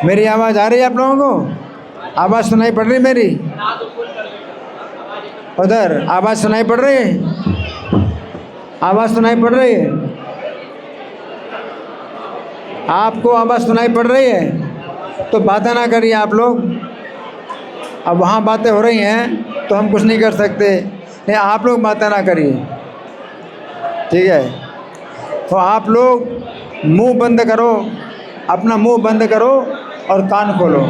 मेरी आवाज़ आ रही है आप लोगों को? आवाज़ सुनाई पड़ रही मेरी? उधर आवाज़ सुनाई पड़ रही है? आवाज़ सुनाई पड़ रही है? आपको आवाज़ सुनाई पड़ रही है? तो बातें ना करिए आप लोग। अब वहाँ बातें हो रही हैं तो हम कुछ नहीं कर सकते, नहीं आप लोग बातें ना करिए, ठीक है? तो आप लोग मुंह बंद करो, अपना मुंह बंद करो और कान खोलो,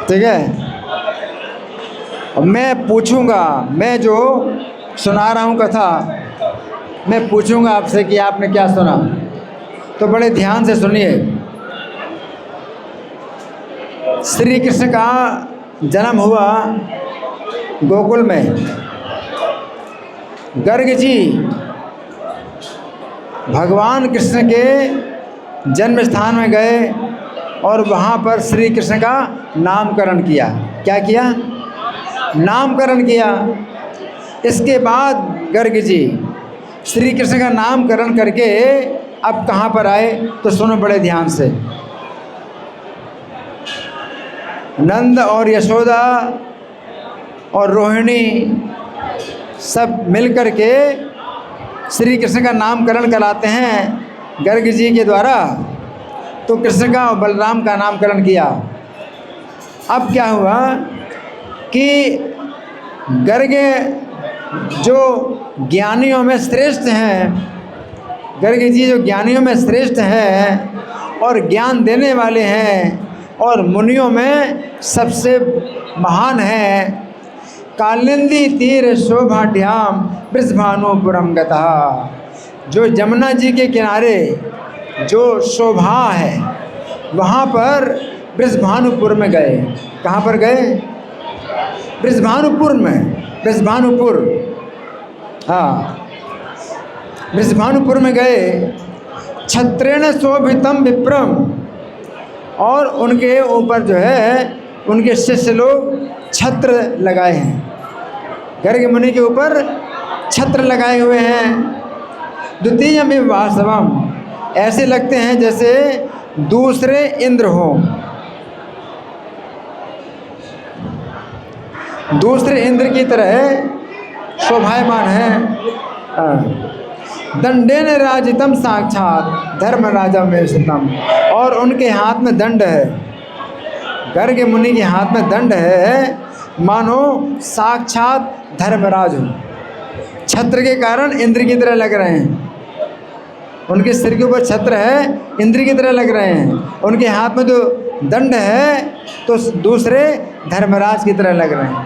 ठीक है? मैं पूछूंगा, मैं जो सुना रहा हूँ कथा, मैं पूछूंगा आपसे कि आपने क्या सुना, तो बड़े ध्यान से सुनिए। श्री कृष्ण का जन्म हुआ गोकुल में। गर्ग जी भगवान कृष्ण के जन्म स्थान में गए और वहाँ पर श्री कृष्ण का नामकरण किया। क्या किया? नामकरण किया। इसके बाद गर्ग जी श्री कृष्ण का नामकरण करके अब कहाँ पर आए, तो सुनो बड़े ध्यान से। नंद और यशोदा और रोहिणी सब मिलकर के श्री कृष्ण का नामकरण कराते हैं गर्ग जी के द्वारा। तो कृष्ण का और बलराम का नामकरण किया। अब क्या हुआ कि गर्ग जो ज्ञानियों में श्रेष्ठ हैं, गर्ग जी जो ज्ञानियों में श्रेष्ठ हैं और ज्ञान देने वाले हैं और मुनियों में सबसे महान हैं। कालिंदी तीर शोभाढ्याम वृषभानुपुरम गतः, जो जमुना जी के किनारे जो शोभा है वहाँ पर वृषभानुपुर में गए। कहाँ पर गए? वृषभानुपुर में, वृषभानुपुर, हाँ वृषभानुपुर में गए। छत्रेण शोभितम विप्रम, और उनके ऊपर जो है उनके शिष्य लोग छत्र लगाए हैं। गर्ग मुनि के ऊपर छत्र लगाए हुए हैं। द्वितीय में वासवम, ऐसे लगते हैं जैसे दूसरे इंद्र हो, दूसरे इंद्र की तरह शोभायमान है। दंडेन राजितम साक्षात धर्मराजा में स्थितम, और उनके हाथ में दंड है, गर्ग मुनि के हाथ में दंड है, मानो साक्षात धर्मराज हो। छत्र के कारण इंद्र की तरह लग रहे हैं। उनके सिर के ऊपर छत्र है, इंद्र की तरह लग रहे हैं। उनके हाथ में जो दंड है तो दूसरे धर्मराज की तरह लग रहे हैं।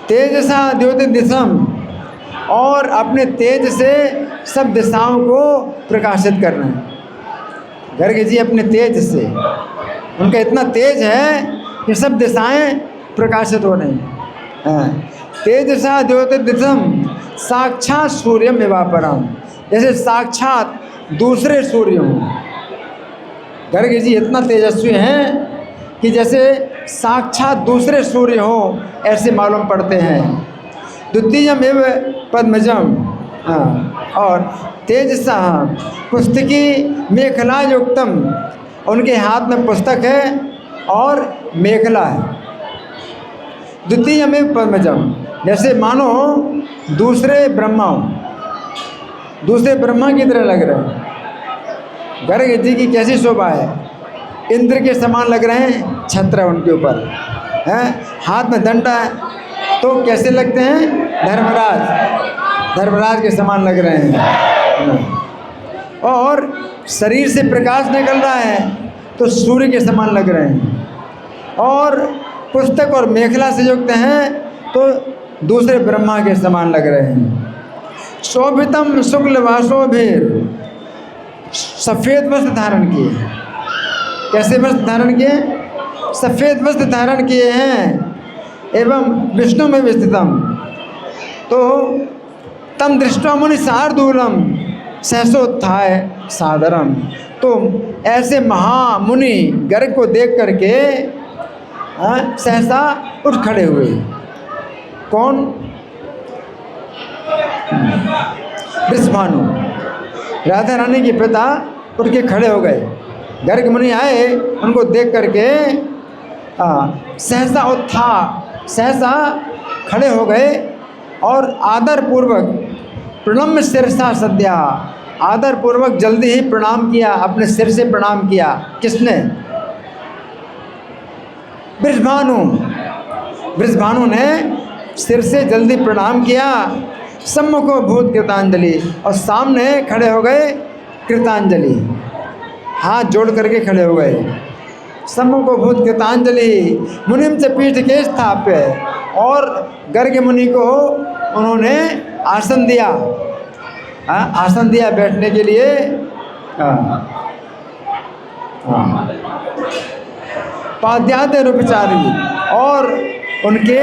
तेजसा द्योति दिशम, और अपने तेज से सब दिशाओं को प्रकाशित कर रहे हैं। गर्ग जी अपने तेज से, उनका इतना तेज है कि सब दिशाएं प्रकाशित हो रही हैं। तेजसा द्योति दिशम साक्षात सूर्यम एवापरम, जैसे साक्षात दूसरे सूर्य हों। गर्ग जी इतना तेजस्वी हैं कि जैसे साक्षात दूसरे सूर्य हो ऐसे मालूम पड़ते हैं। द्वितीयम एव पद्मजम, और तेजसा पुस्तकी मेखला युक्तम, उनके हाथ में पुस्तक है और मेखला है। द्वितीयम एव पद्मजम, जैसे मानो दूसरे ब्रह्मा, दूसरे ब्रह्मा की तरह लग रहे हैं। गर्ग जी की कैसी शोभा है, इंद्र के समान लग रहे हैं। छत्र उनके ऊपर हैं, हाथ में दंडा है, तो कैसे लगते हैं? धर्मराज, धर्मराज के समान लग रहे हैं। और शरीर से प्रकाश निकल रहा है तो सूर्य के समान लग रहे हैं। और पुस्तक और मेखला से युक्त हैं तो दूसरे ब्रह्मा के समान लग रहे हैं। शोभितम शुक्ल वासोभिर, सफ़ेद वस्त्र धारण किए। कैसे वस्त्र धारण किए? सफ़ेद वस्त्र धारण किए हैं। एवं विष्णु में विस्थितम, तो तम दृष्टवा मुनि शार्दूलम सहसोत्थाय सादरम, तो ऐसे महामुनि गर्ग को देख करके सहसा उठ खड़े हुए। कौन? वृषभानु। राधा रानी के पिता उठ के खड़े हो गए। गर्ग मुनि आए, उनको देख करके सहसा सहसा खड़े हो गए और आदर पूर्वक प्रणम्य शिरसा सद्या, आदर पूर्वक जल्दी ही प्रणाम किया, अपने सिर से प्रणाम किया। किसने? वृषभानु ने सिर से जल्दी प्रणाम किया। सम्मुखो भूत कृतांजलि, और सामने खड़े हो गए कृतांजलि, हाथ जोड़ करके खड़े हो गए। सम्मुखो भूत कृतांजलि मुनिम से पीठ के स्थाप्य, और गर्ग मुनि को उन्होंने आसन दिया, आसन दिया बैठने के लिए। पाद्याद्य रूपचारी, और उनके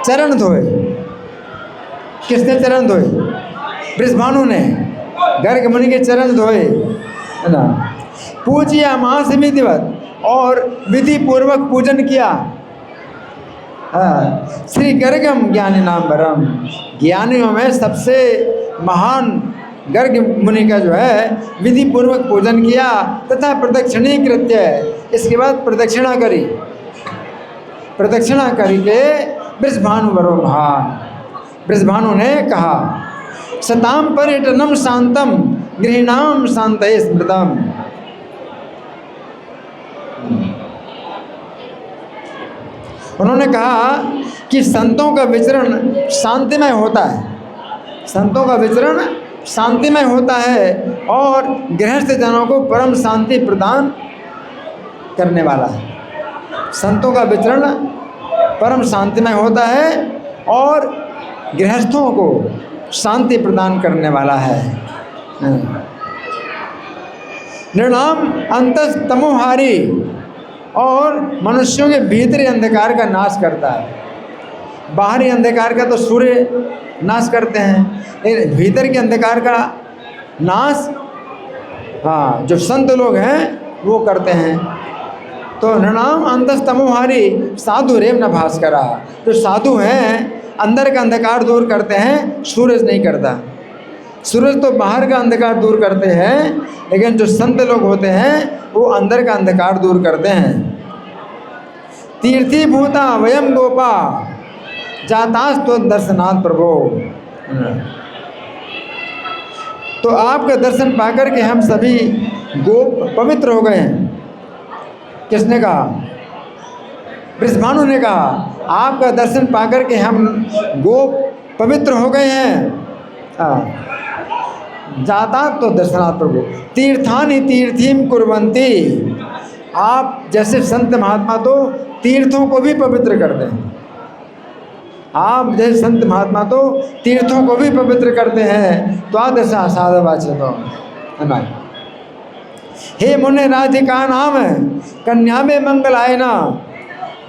चरण धोए। किसने चरण धोए? वृषभानु ने गर्ग मुनि के चरण धोए, है ना। पूजिया मास विधिवत, और विधि पूर्वक पूजन किया। श्री गर्गम ज्ञानी नाम वरम, ज्ञानियों में सबसे महान गर्ग मुनि का जो है विधि पूर्वक पूजन किया। तथा प्रदक्षिणी कृत्य, इसके बाद प्रदक्षिणा करी। प्रदक्षिणा करके वृषभानु वरो महान, वृषभानु ने कहा सताम पर्यटनम शांतम गृहीणाम शांतये स्मृतम। उन्होंने कहा कि संतों का विचरण शांतिमय होता है, संतों का विचरण शांतिमय होता है, और गृहस्थ जनों को परम शांति प्रदान करने वाला है। संतों का विचरण परम शांतिमय होता है और गृहस्थों को शांति प्रदान करने वाला है। निर्णाम अंतस तमोहारी, और मनुष्यों के भीतरी अंधकार का नाश करता है। बाहरी अंधकार का तो सूर्य नाश करते हैं, लेकिन भीतर के अंधकार का नाश जो संत लोग हैं वो करते हैं। तो नृणाम अंतस्तमोहारी साधु रेव न भास्करा, जो साधु हैं अंदर का अंधकार दूर करते हैं, सूरज नहीं करता। सूरज तो बाहर का अंधकार दूर करते हैं, लेकिन जो संत लोग होते हैं वो अंदर का अंधकार दूर करते हैं। तीर्थी भूता वयम गोपा जातास तो दर्शनाथ प्रभो, तो आपका दर्शन पाकर के हम सभी गोप पवित्र हो गए हैं। किसने कहा? वृषभानु ने कहा आपका दर्शन पाकर के हम गोप पवित्र हो गए हैं। जाता तो दर्शनाथ प्रभु तीर्थानि तीर्थीम कुर्वन्ति, आप जैसे संत महात्मा तो तीर्थों को भी पवित्र करते हैं। आप जैसे संत महात्मा तो तीर्थों को भी पवित्र करते हैं। तो आदशा साधवाचे तो हे मुने राधिका नाम कन्या में मंगल आए ना।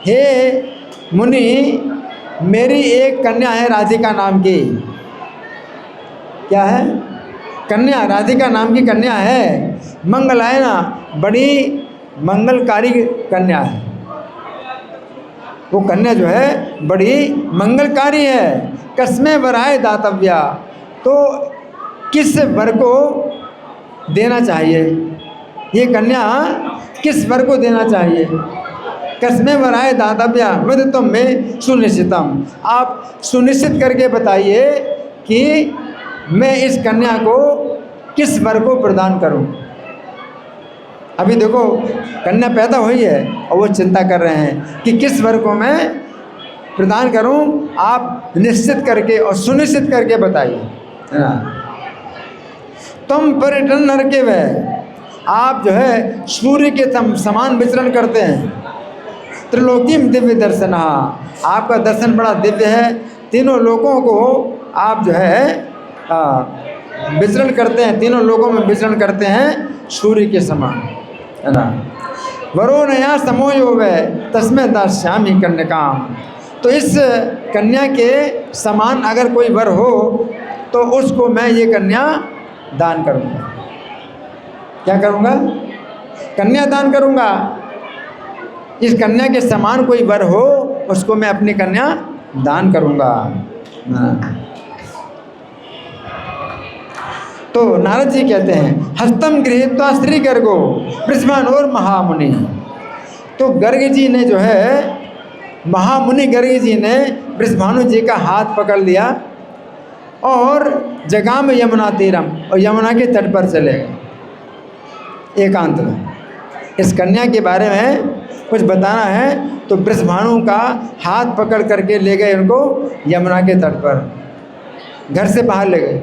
हे मुनि, मेरी एक कन्या है राधिका नाम की। क्या है? कन्या, राधिका नाम की कन्या है। मंगल आए ना, बड़ी मंगलकारी कन्या है। वो कन्या जो है बड़ी मंगलकारी है। कस्मे वराय दातव्या, तो किस वर को देना चाहिए? ये कन्या किस वर को देना चाहिए? कस्मे वराय दातव्या विदितम में सुनिश्चितम, आप सुनिश्चित करके बताइए कि मैं इस कन्या को किस वर को प्रदान करूं। अभी देखो कन्या पैदा हुई है और वो चिंता कर रहे हैं कि किस वर को मैं प्रदान करूं। आप निश्चित करके और सुनिश्चित करके बताइए, है ना। तुम पर्यटन नर के वह, आप जो है सूर्य के समान विचरण करते हैं। त्रिलोकीम दिव्य दर्शना, आपका दर्शन बड़ा दिव्य है। तीनों लोगों को आप जो है विचरण करते हैं, तीनों लोगों में विचरण करते हैं सूर्य के समान, है ना। वरो नया समोयो वै तस्मै दास्यामि कन्यकाम, तो इस कन्या के समान अगर कोई वर हो तो उसको मैं ये कन्या दान करूँगा। क्या करूँगा? कन्या दान करूँगा। इस कन्या के समान कोई वर हो उसको मैं अपनी कन्या दान करूँगा। तो नारद जी कहते हैं हस्तम गृहीत्वा श्री गर्गो वृषभानोर महामुनि। तो गर्ग जी ने जो है, महामुनि गर्ग जी ने वृषभानु जी का हाथ पकड़ लिया और जगाम यमुना तीरम, और यमुना के तट पर चले गए एकांत में। इस कन्या के बारे में कुछ बताना है तो वृषभानु का हाथ पकड़ करके ले गए उनको यमुना के तट पर, घर से बाहर ले गए।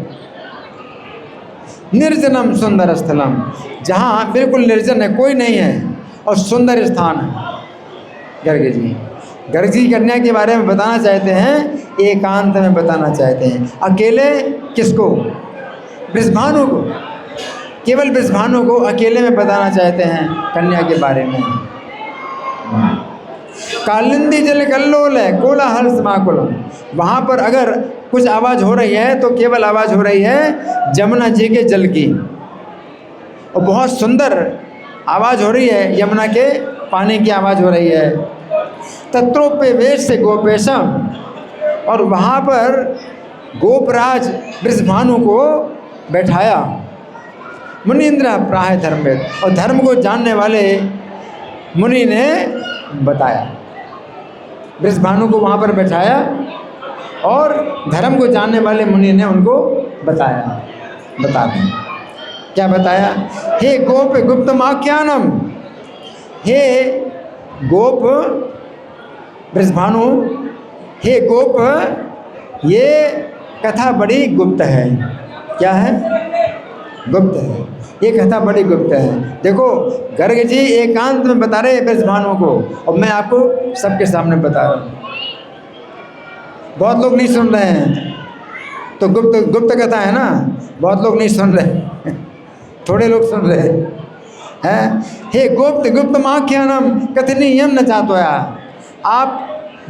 निर्जनम सुंदर स्थलम, जहाँ बिल्कुल निर्जन है, कोई नहीं है और सुंदर स्थान है। गर्ग जी कन्या के बारे में बताना चाहते हैं, एकांत में बताना चाहते हैं। अकेले किसको? वृषभानु को, केवल वृषभानु को अकेले में बताना चाहते हैं कन्या के बारे में। कालिंदी जल कल्लोल है कोलाहल समाकुलम, वहाँ पर अगर कुछ आवाज़ हो रही है तो केवल आवाज़ हो रही है जमुना जी के जल की, और बहुत सुंदर आवाज़ हो रही है, यमुना के पानी की आवाज़ हो रही है। तत्रोपवेश से गोपेशम, और वहाँ पर गोपराज वृषभानु को बैठाया। मुनीन्द्र प्राह धर्मवेद, और धर्म को जानने वाले मुनि ने बताया। वृषभानु को वहाँ पर बैठाया और धर्म को जानने वाले मुनि ने उनको बताया। बता दें क्या बताया? हे गोप गुप्तमाख्यानम, हे गोप वृषभानु, हे गोप, ये कथा बड़ी गुप्त है। क्या है? गुप्त है, ये कथा बड़ी गुप्त है। देखो गर्ग जी एकांत में बता रहे हैं वृषभानु को, और मैं आपको सबके सामने बता रहा हूँ। बहुत लोग नहीं सुन रहे हैं, तो गुप्त कथा है ना, बहुत लोग नहीं सुन रहे थोड़े लोग सुन रहे हैं। हे गुप्त माख्यानम कथनीयम न चाहतोया, आप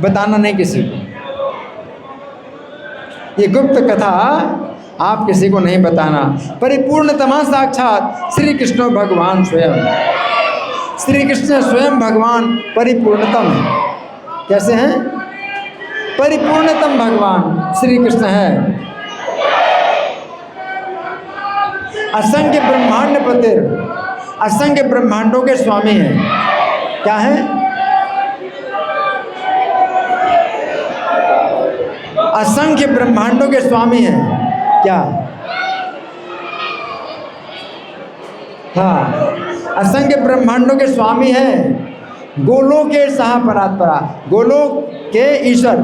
बताना नहीं किसी को, ये गुप्त कथा आप किसी को नहीं बताना। परिपूर्णतमा साक्षात श्री कृष्ण भगवान स्वयं, श्री कृष्ण स्वयं भगवान परिपूर्णतम है। कैसे हैं? परिपूर्णतम भगवान श्री कृष्ण है। असंख्य ब्रह्मांड पतिर, असंख्य ब्रह्मांडों के स्वामी हैं। क्या है? असंख्य ब्रह्मांडों के स्वामी हैं। क्या? हाँ, असंख्य ब्रह्मांडों के स्वामी हैं। गोलोक के सहा परात्परा, गोलोक के ईश्वर,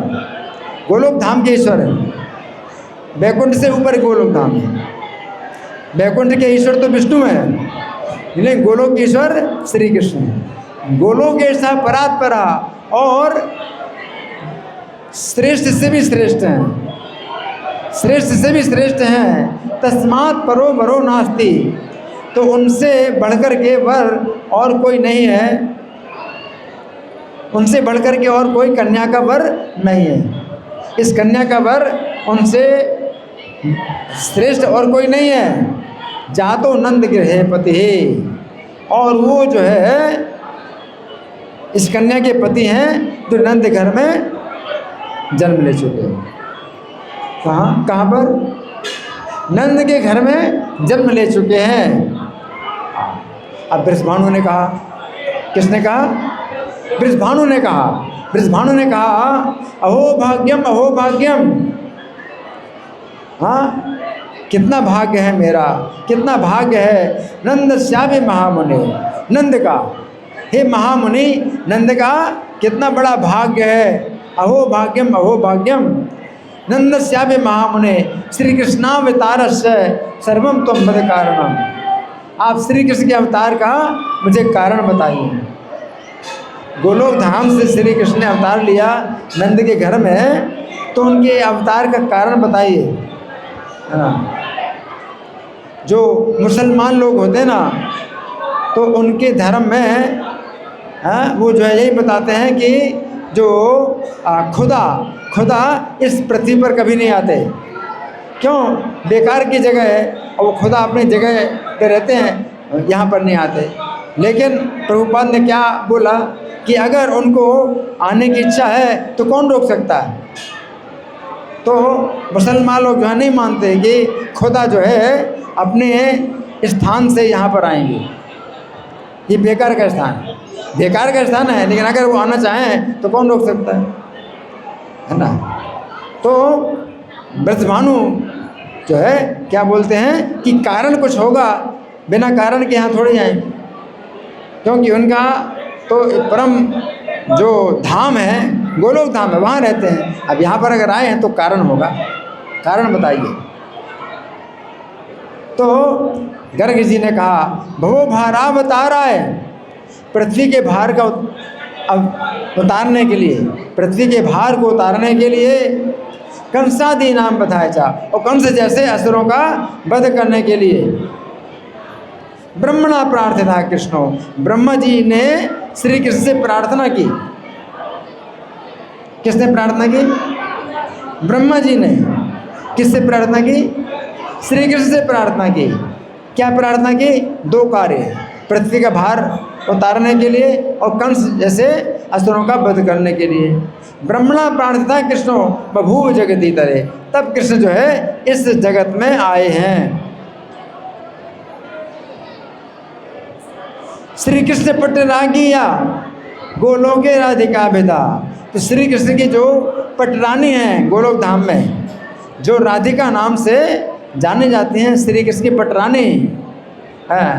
गोलोक धाम के ईश्वर है। वैकुंठ से ऊपर गोलोक धाम है। वैकुंठ के ईश्वर तो विष्णु है, लेकिन गोलोक के ईश्वर श्री कृष्ण है। गोलोक के सहा परात्परा, और श्रेष्ठ से भी श्रेष्ठ हैं, श्रेष्ठ से भी श्रेष्ठ हैं। तस्मात् परो वरो नास्ति, तो उनसे बढ़कर के वर और कोई नहीं है, उनसे बढ़कर के और कोई कन्या का वर नहीं है। इस कन्या का वर उनसे श्रेष्ठ और कोई नहीं है। जातो नंद गृहे पति है, और वो जो है इस कन्या के पति हैं जो नंद घर में जन्म ले चुके हैं। कहाँ पर? नंद के घर में जन्म ले चुके हैं। अब वृषभानु ने कहा, किसने कहा? वृषभानु ने कहा। वृषभानु ने कहा अहो भाग्यम, अहो भाग्यम, हाँ कितना भाग्य है मेरा, कितना भाग्य है नंद श्यामे महामुनि, नंद का, हे महामुनि नंद का कितना बड़ा भाग्य है। अहो भाग्यम, अहो भाग्यम, नंद श्यामे महामुने श्री कृष्णावतारस्य सर्वम त्वं वद कारणम। आप श्री कृष्ण के अवतार का मुझे कारण बताइए। गोलोक धाम से श्री कृष्ण ने अवतार लिया नंद के घर में, तो उनके अवतार का कारण बताइए। जो मुसलमान लोग होते हैं ना, तो उनके धर्म में वो जो है यही बताते हैं कि जो खुदा इस पृथ्वी पर कभी नहीं आते। क्यों? बेकार की जगह है, और वो खुदा अपनी जगह पे रहते हैं, यहाँ पर नहीं आते। लेकिन प्रभुपाद ने क्या बोला कि अगर उनको आने की इच्छा है तो कौन रोक सकता है। तो मुसलमान लोग जो है नहीं मानते कि खुदा जो है अपने स्थान से यहाँ पर आएंगे। ये बेकार का स्थान है, बेकार का स्थान है, लेकिन अगर वो आना चाहें तो कौन रोक सकता है ना। तो ब्रजभानु जो है क्या बोलते हैं कि कारण कुछ होगा, बिना कारण के यहाँ थोड़े आए, क्योंकि उनका तो परम जो धाम है गोलोक धाम है, वहाँ रहते हैं। अब यहाँ पर अगर आए हैं तो कारण होगा, कारण बताइए। तो गर्ग जी ने कहा भवो भारावताराय, पृथ्वी के भार का उतारने के लिए, पृथ्वी के भार को उतारने के लिए कंसादि नाम बताया जा, और कंस जैसे असुरों का वध करने के लिए ब्रह्मणा प्रार्थना कृष्णो, ब्रह्मा जी ने श्री कृष्ण से प्रार्थना की। किसने प्रार्थना की? ब्रह्मा जी ने। किससे प्रार्थना की? श्री कृष्ण से प्रार्थना की। क्या प्रार्थना की? दो कार्य, पृथ्वी का भार उतारने के लिए और कंस जैसे असुरों का वध करने के लिए। ब्रह्मणा प्रार्थना कृष्णो बभूव जगती तरे, तब कृष्ण जो है इस जगत में आए हैं। श्री कृष्ण पटरागिया गोलोके राधिका भेदा, तो श्री कृष्ण की जो पटरानी हैं गोलोक धाम में, जो राधिका नाम से जाने जाती हैं, श्री कृष्ण की पटरानी है।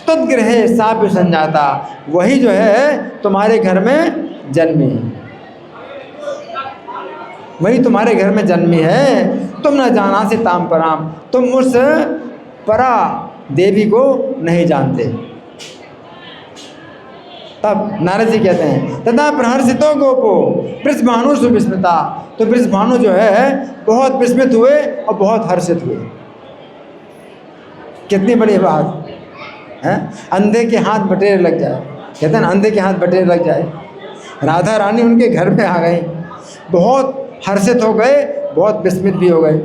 तद्गृहे साप्य संजाता, वही जो है तुम्हारे घर में जन्मी, वही तुम्हारे घर में जन्मी है। तुम न जाना से ताम पराम, तुम उस परा देवी को नहीं जानते। तब नारद जी कहते हैं तथा प्रहर्षितो गोपो वृषभानु सुविस्मृता, तो वृषभानु जो है बहुत विस्मित हुए और बहुत हर्षित हुए। कितनी बड़ी बात है, अंधे के हाथ बटेरे लग जाए, कहते हैं ना अंधे के हाथ बटेरे लग जाए। राधा रानी उनके घर पे आ गई, बहुत हर्षित हो गए, बहुत विस्मित भी हो गए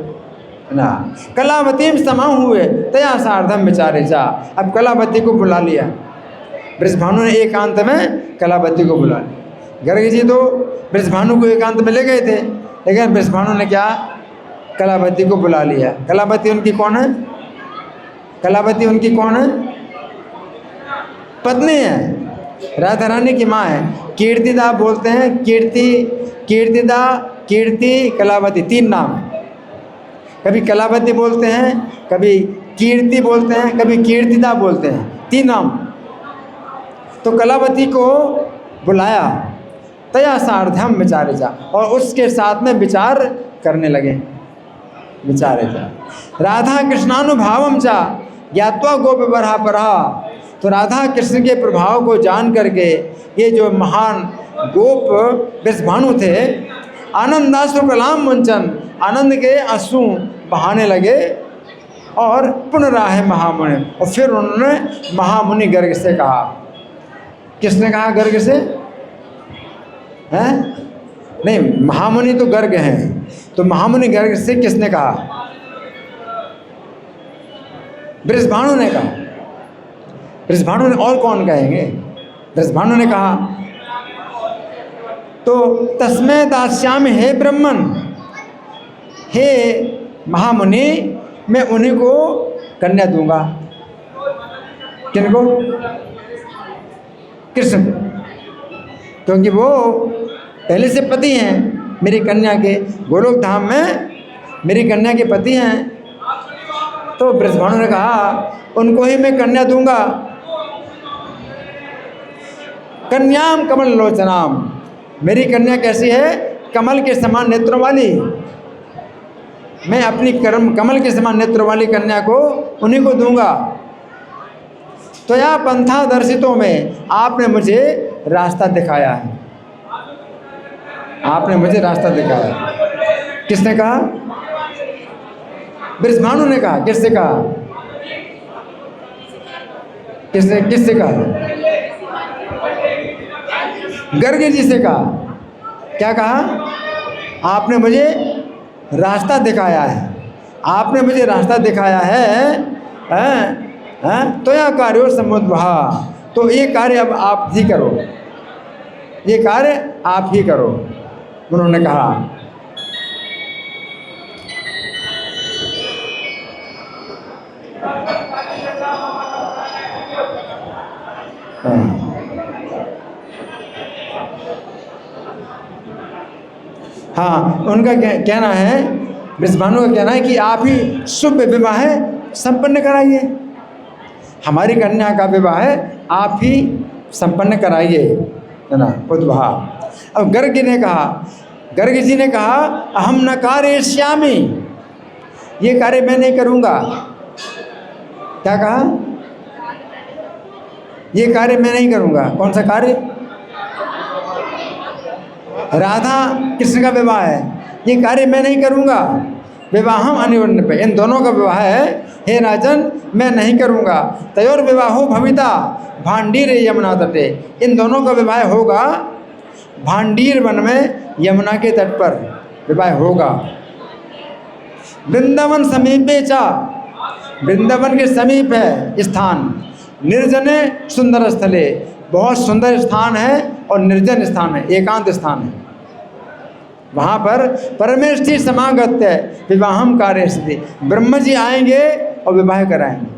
ना। कलावती समा हुए तया सार्धम विचारे जा, अब कलावती को बुला लिया वृषभानु ने, एकांत में कलावती को बुला लिया। गर्ग जी तो वृषभानु को एकांत में ले गए थे, लेकिन वृषभानु ने क्या, कलावती को बुला लिया। कलावती उनकी कौन है? कलावती उनकी कौन है? पत्नी है, राधा रानी की माँ है। कीर्तिदा बोलते हैं, कीर्तिदा, कीर्ति, कलावती, तीन नाम है। कभी कलावती बोलते हैं, कभी कीर्ति बोलते हैं, कभी कीर्तिदा बोलते हैं, तीन नाम। तो कलावती को बुलाया, तया सार्धम विचारे जा, और उसके साथ में विचार करने लगे, विचारे जा। राधा कृष्णानुभावम चा ज्ञात्वा गोप बरहा परा, तो राधा कृष्ण के प्रभाव को जान करके ये जो महान गोप वृषभानु थे, आनंदाश्रु कलाम मुंचन, आनंद के आंसू बहाने लगे। और पुनराह महामुनि, और फिर उन्होंने महामुनि गर्ग से कहा। किसने कहा? गर्ग से? हैं? नहीं, महामुनि तो गर्ग हैं, तो महामुनि गर्ग से किसने कहा? वृषभानु ने कहा। वृषभानु ने, और कौन कहेंगे? वृषभानु ने कहा तो तस्मै दास्यामि हे ब्रह्मन, हे महामुनि मैं उन्हीं को कन्या दूंगा। किनको? कृष्ण को, क्योंकि वो पहले से पति हैं मेरी कन्या के, गोलोक धाम में मेरी कन्या के पति हैं। तो वृषभानु ने कहा उनको ही मैं कन्या दूंगा। कन्याम कमल लोचनाम, मेरी कन्या कैसी है? कमल के समान नेत्रों वाली। मैं अपनी कमल के समान नेत्रों वाली कन्या को उन्हीं को दूंगा। तो यह पंथा दर्शितों में आपने मुझे रास्ता दिखाया है, आपने मुझे रास्ता दिखाया। किसने कहा? वृषभानु ने कहा। किससे कहा? किससे कहा? गर्ग जी से कहा। क्या कहा? आपने मुझे रास्ता दिखाया है, आपने मुझे रास्ता दिखाया है। तो यह कार्यो समुद्भा, तो ये कार्य अब आप ही करो, ये कार्य आप ही करो, उन्होंने कहा। हाँ, उनका कहना है, बृषभानु का कहना है कि आप ही शुभ विवाह संपन्न कराइए, हमारी कन्या का विवाह आप ही संपन्न कराइए, है ना। उद्वाह। अब गर्ग जी ने कहा अहम न कारयिष्यामि, ये कार्य मैं नहीं करूँगा। क्या कहा? ये कार्य मैं नहीं करूँगा। कौन सा कार्य? राधा कृष्ण का विवाह है, ये कार्य मैं नहीं करूँगा। विवाहम अनिवर्ण पे, इन दोनों का विवाह है हे राजन मैं नहीं करूँगा। तयोर विवाहो भविता भांडीर यमुना तटे, इन दोनों का विवाह होगा भांडीर वन में यमुना के तट पर विवाह होगा। वृंदावन समीपे चा, वृंदावन के समीप है स्थान, निर्जने सुंदर स्थले, बहुत सुंदर स्थान है और निर्जन स्थान है, एकांत स्थान है। वहाँ पर परमेष्ठी समागत्य विवाहम कार्यस्थिति, ब्रह्म जी आएंगे और विवाह कराएंगे।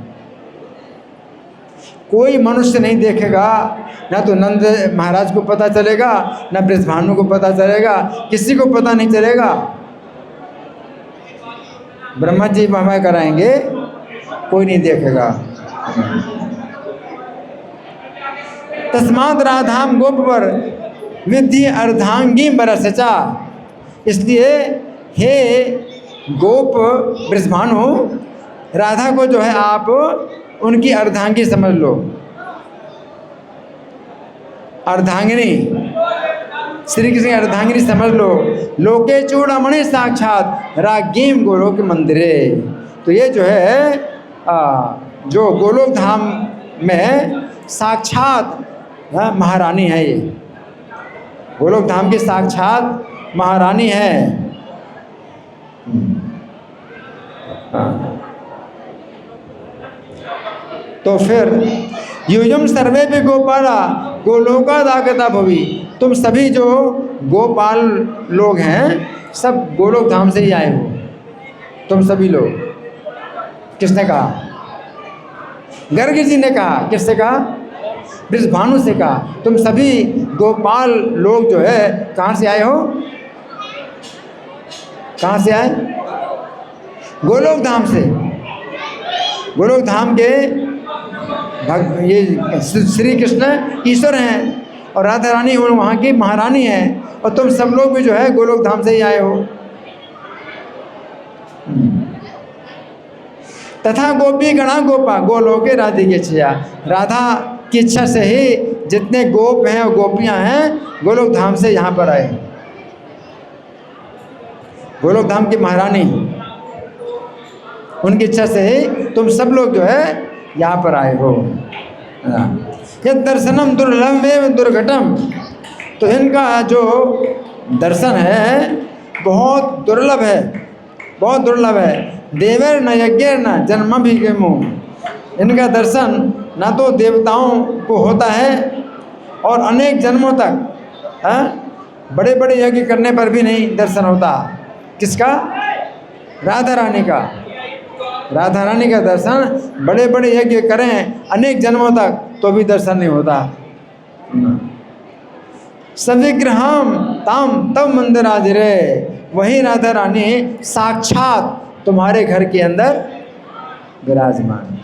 कोई मनुष्य नहीं देखेगा, ना तो नंद महाराज को पता चलेगा, ना बृषभानु को पता चलेगा, किसी को पता नहीं चलेगा। ब्रह्मा जी विवाह कराएंगे, कोई नहीं देखेगा। तस्मात् राधाम गोपवर विद्धि अर्धांगी बरसचा, इसलिए हे गोप बृषभानु, राधा को जो है आप उनकी अर्धांगी समझ लो। अर्धांगिनी, श्री कृष्ण की अर्धांगिनी समझ लो। लोके चूड़ामणि साक्षात राज्ञीम गोलोक मंदिरे, तो ये जो है जो गोलोक धाम में साक्षात महारानी है, ये गोलोक धाम की साक्षात महारानी है। तो फिर यूयम सर्वे भी गोपाला गोलोकादागता भवी, तुम सभी जो गोपाल लोग हैं सब गोलोक धाम से ही आए हो, तुम सभी लोग। किसने कहा? गर्ग जी ने कहा। किससे कहा? बृषभानु से कहा। तुम सभी गोपाल लोग जो है कहाँ से आए हो? कहाँ से आए? गोलोक धाम से। गोलोक धाम के ये श्री कृष्ण ईश्वर हैं और राधा रानी वहाँ की महारानी है, और तुम सब लोग भी जो है गोलोक धाम से ही आए हो। तथा गोपी गणा गोपा गोलोके राधे की इच्छा, राधा की इच्छा से ही जितने गोप हैं और गोपियां हैं गोलोक धाम से यहाँ पर आए। गोलोक धाम की महारानी, उनकी इच्छा से ही तुम सब लोग जो है यहाँ पर आए हो। यद दर्शनम दुर्लभमेव दुर्घटम, तो इनका जो दर्शन है बहुत दुर्लभ है, बहुत दुर्लभ है। देवर न यज्ञ न जन्म भी के मुँह, इनका दर्शन ना तो देवताओं को होता है और अनेक जन्मों तक बड़े बड़े यज्ञ करने पर भी नहीं दर्शन होता। किसका? राधा रानी का। राधा रानी का दर्शन बड़े बड़े यज्ञ करें अनेक जन्मों तक तो भी दर्शन नहीं होता। सविग्रहम ताम तब मंदिर आजिरे, वही राधा रानी साक्षात तुम्हारे घर के अंदर विराजमान,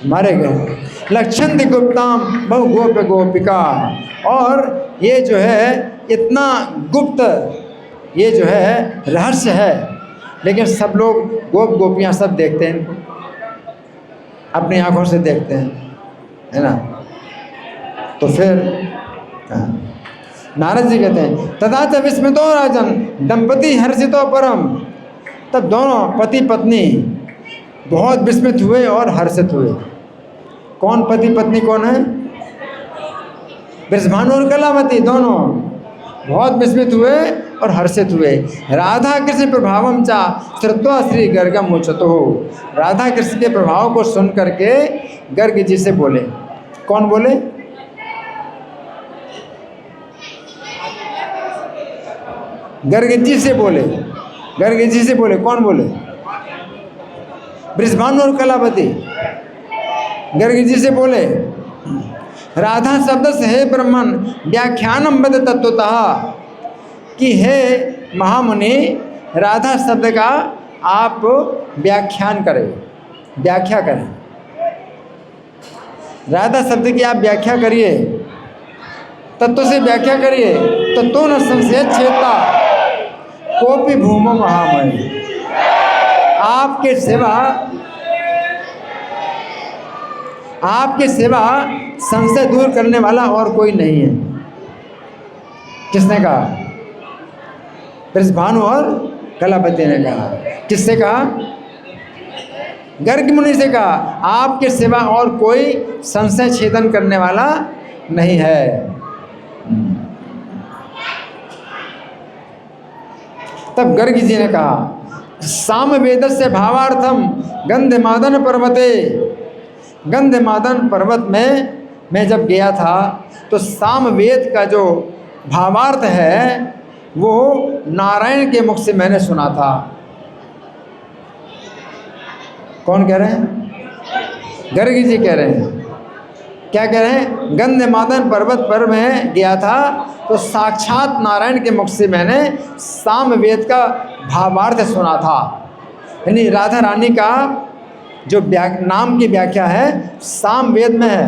तुम्हारे घर। लक्षण गुप्ताम बहु गोप गोपिका, और ये जो है इतना गुप्त, ये जो है रहस्य है, लेकिन सब लोग गोप गोपियाँ सब देखते हैं इनको, अपनी आंखों से देखते हैं, है ना। तो फिर नारद जी कहते हैं तथा च विस्मितो राजन दंपति हर्षितो परम, तब दोनों पति पत्नी बहुत विस्मित हुए और हर्षित हुए। कौन पति पत्नी कौन है? बृषभानु और कलावती दोनों बहुत विस्मित हुए और हर्षित हुए। राधा कृष्ण प्रभावम चा श्रुत्वा श्री गर्गम उच्चतो, राधा कृष्ण के प्रभाव को सुन करके गर्ग जी से बोले। कौन बोले? गर्ग जी से बोले। गर्ग जी से बोले। कौन बोले? बृषभानु और कलावती गर्ग जी से बोले। राधा शब्द से हे ब्रह्मन व्याख्यानम वद तत्वतः, कि हे महामुनि राधा शब्द का आप व्याख्यान करें, व्याख्या करें। राधा शब्द की आप व्याख्या करिए, तत्व से व्याख्या करिए। तो न संशय चेता कोपि भूमो महामय, आपके सिवा संशय दूर करने वाला और कोई नहीं है। किसने कहा? बृषभानु और कलापति ने कहा। किससे कहा? गर्ग मुनि से कहा, आपके सिवा और कोई संशय छेदन करने वाला नहीं है। तब गर्ग जी ने कहा, सामवेदस्य भावार्थम गंधमादन पर्वते, गंधमादन पर्वत में मैं जब गया था तो सामवेद का जो भावार्थ है वो नारायण के मुख से मैंने सुना था। कौन कह रहे हैं? गर्ग जी कह रहे हैं। क्या कह रहे हैं? गंधमादन पर्वत पर मैं गया था तो साक्षात नारायण के मुख से मैंने सामवेद का भावार्थ सुना था। यानी राधा रानी का जो नाम की व्याख्या है सामवेद में है,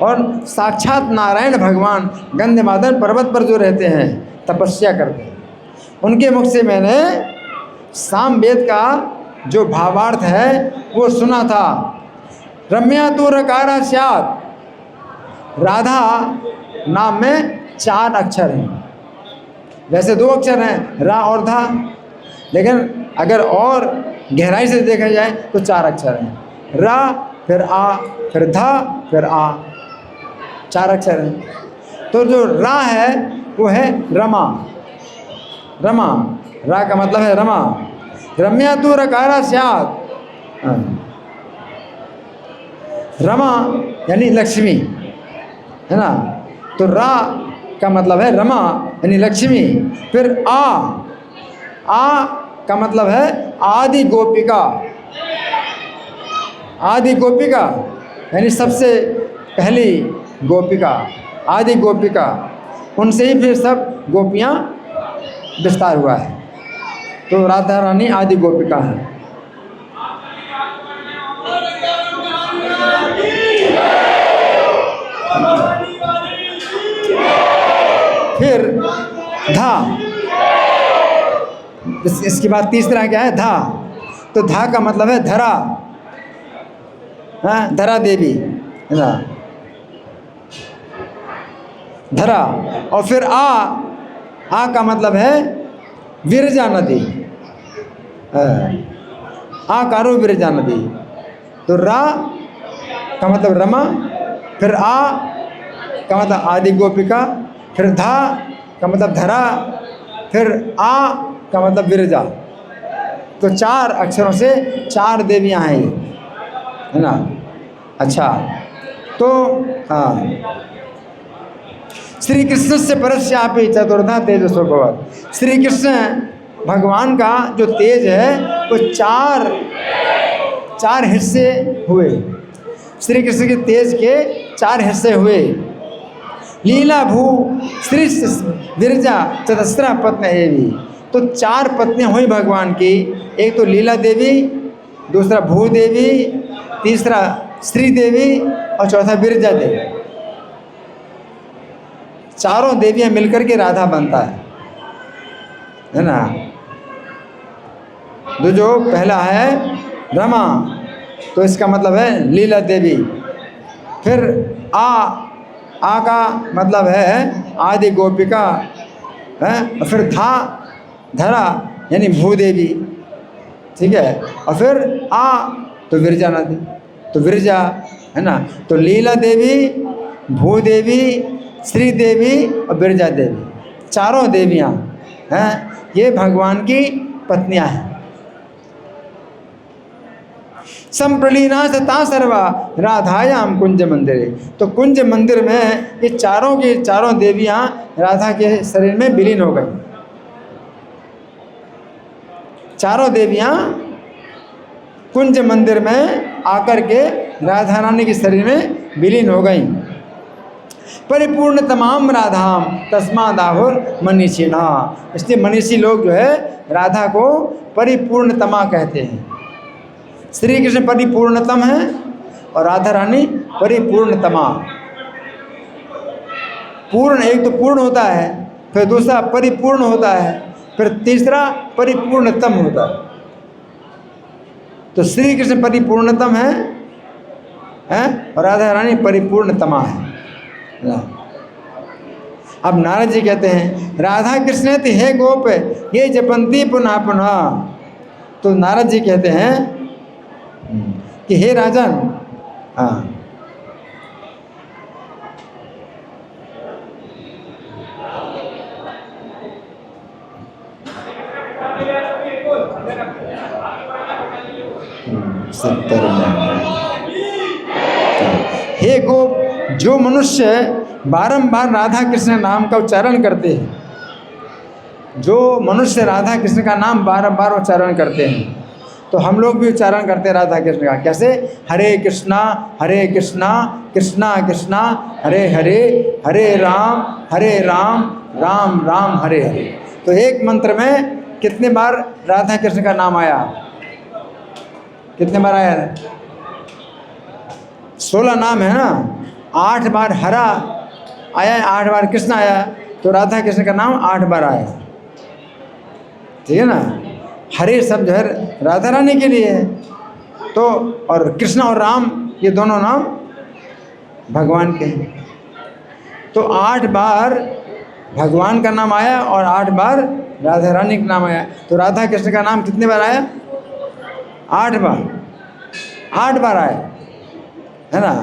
और साक्षात नारायण भगवान गंधमादन पर्वत पर जो रहते हैं, तपस्या करते हैं, उनके मुख से मैंने सामवेद का जो भावार्थ है वो सुना था। रम्या तु रकारा स्यात्, राधा नाम में 4 अक्षर हैं। वैसे 2 अक्षर हैं, रा और धा, लेकिन अगर और गहराई से देखा जाए तो 4 अक्षर हैं। रा, फिर आ, फिर धा, फिर आ, 4 अक्षर हैं। तो जो रा है वो है रमा। रमा, रा का मतलब है रमा। रम्या तु रकारा स्यात्, रमा यानी लक्ष्मी, है ना। तो रा का मतलब है रमा यानी लक्ष्मी। फिर आ का मतलब है आदि गोपिका। आदि गोपिका यानी सबसे पहली गोपिका, आदि गोपिका। उनसे ही फिर सब गोपियाँ विस्तार हुआ है। तो राधा रानी आदि गोपिका है। फिर धा, इसके बाद तीसरा क्या है? धा। तो धा का मतलब है धरा, हाँ, धरा देवी, है ना, धरा। और फिर आ का मतलब है विरजा नदी, आकारो विरजा नदी। तो रा का मतलब रमा, फिर आ का मतलब आदि गोपिका, फिर धा का मतलब धरा, फिर आ का मतलब विरजा। तो 4 अक्षरों से 4 देवियाँ हैं ये, है ना। अच्छा, तो हाँ, श्री कृष्ण से परस्यापि चतुर्धा तेजसो भवत्। श्री कृष्ण भगवान का जो तेज है वो 4 हिस्से हुए। श्री कृष्ण के तेज के 4 हिस्से हुए। लीला भू श्री विरजा चतस्रा पत्नी एवी। तो 4 पत्नियां हुई भगवान की। एक तो लीला देवी, दूसरा भू देवी, तीसरा श्री देवी और चौथा विरजा देवी। 4 देवियां मिलकर के राधा बनता है ना। जो पहला है रमा, तो इसका मतलब है लीला देवी। फिर आ का मतलब है आदि गोपिका है। और फिर धरा यानी भूदेवी, ठीक है। और फिर तो विरजा नदी, तो विरजा, है ना। तो लीला देवी, भूदेवी, श्री देवी और विरजा देवी, 4 देवियाँ हैं। ये भगवान की पत्नियाँ हैं। संप्रलीना सता सर्वा राधायाम कुंज मंदिर। तो कुंज मंदिर में ये 4 की 4 देवियाँ राधा के शरीर में विलीन हो गई। 4 देवियाँ कुंज मंदिर में आकर के राधा रानी के शरीर में विलीन हो गई। परिपूर्ण तमाम राधाम तस्मादाहुर मनीषिणा, इसलिए मनीषी लोग जो है राधा को परिपूर्णतमा कहते हैं। श्री कृष्ण परिपूर्णतम है और राधा रानी परिपूर्णतमा। पूर्ण, एक तो पूर्ण होता है, फिर दूसरा परिपूर्ण होता है, फिर तीसरा परिपूर्णतम होता है। तो श्री कृष्ण परिपूर्णतम है और राधा रानी परिपूर्णतमा है। अब नारद जी कहते हैं राधा कृष्ण हे गोप ये जपंती पुनः पुनः। तो नारद जी कहते हैं कि हे राजन, हाँ, हे गोप, जो मनुष्य बारंबार राधा कृष्ण नाम का उच्चारण करते हैं, जो मनुष्य राधा कृष्ण का नाम बारंबार उच्चारण करते हैं, तो हम लोग भी उच्चारण करते हैं राधा कृष्ण का। कैसे? हरे कृष्णा कृष्णा कृष्णा हरे हरे, हरे राम राम राम हरे हरे। तो एक मंत्र में कितने बार राधा कृष्ण का नाम आया? कितने बार आया? 16 नाम है ना। 8 बार हरा आया, 8 बार कृष्ण आया, तो राधा कृष्ण का नाम 8 बार आया। ठीक है ना। हरे शब्द है राधा रानी के लिए है, तो और कृष्ण और राम ये दोनों नाम भगवान के हैं। तो 8 बार भगवान का नाम आया और 8 बार राधा रानी का नाम आया। तो राधा कृष्ण का नाम कितने बार आया? 8 बार। 8 बार आया है ना।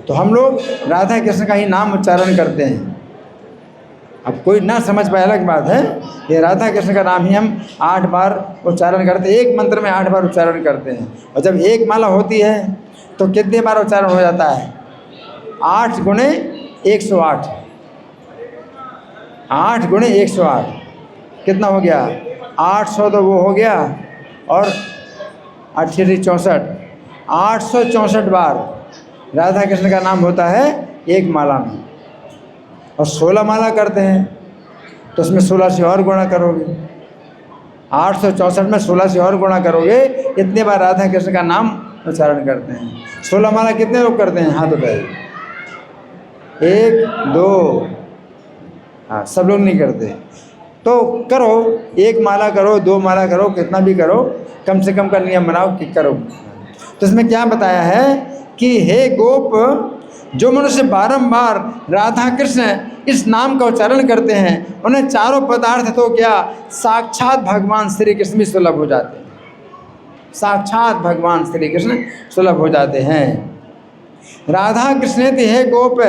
तो हम लोग राधा कृष्ण का ही नाम उच्चारण करते हैं। अब कोई ना समझ पाए अलग बात है, ये राधा कृष्ण का नाम ही हम 8 बार उच्चारण करते हैं। एक मंत्र में 8 बार उच्चारण करते हैं। और जब एक माला होती है तो कितने बार उच्चारण हो जाता है? 8 गुणे 108। 8 गुणे 108 कितना हो गया? 800 तो वो हो गया, और 8 64, 864 बार राधा कृष्ण का नाम होता है एक माला में। और 16 माला करते हैं तो उसमें 16 से और गुणा करोगे, 864 में 16 से और गुणा करोगे, इतने बार राधा कृष्ण का नाम उच्चारण करते हैं। 16 माला कितने लोग करते हैं? हाथ उठाइए। 1 2, हाँ, सब लोग नहीं करते। तो करो, 1 माला करो, 2 माला करो, कितना भी करो, कम से कम का नियम बनाओ कि करो। तो इसमें क्या बताया है कि हे गोप, जो मनुष्य बारंबार राधा कृष्ण इस नाम का उच्चारण करते हैं, उन्हें चारों पदार्थ तो क्या, साक्षात भगवान श्री कृष्ण भी सुलभ हो जाते हैं। साक्षात भगवान श्री कृष्ण सुलभ हो जाते हैं। राधा कृष्ण हे गोप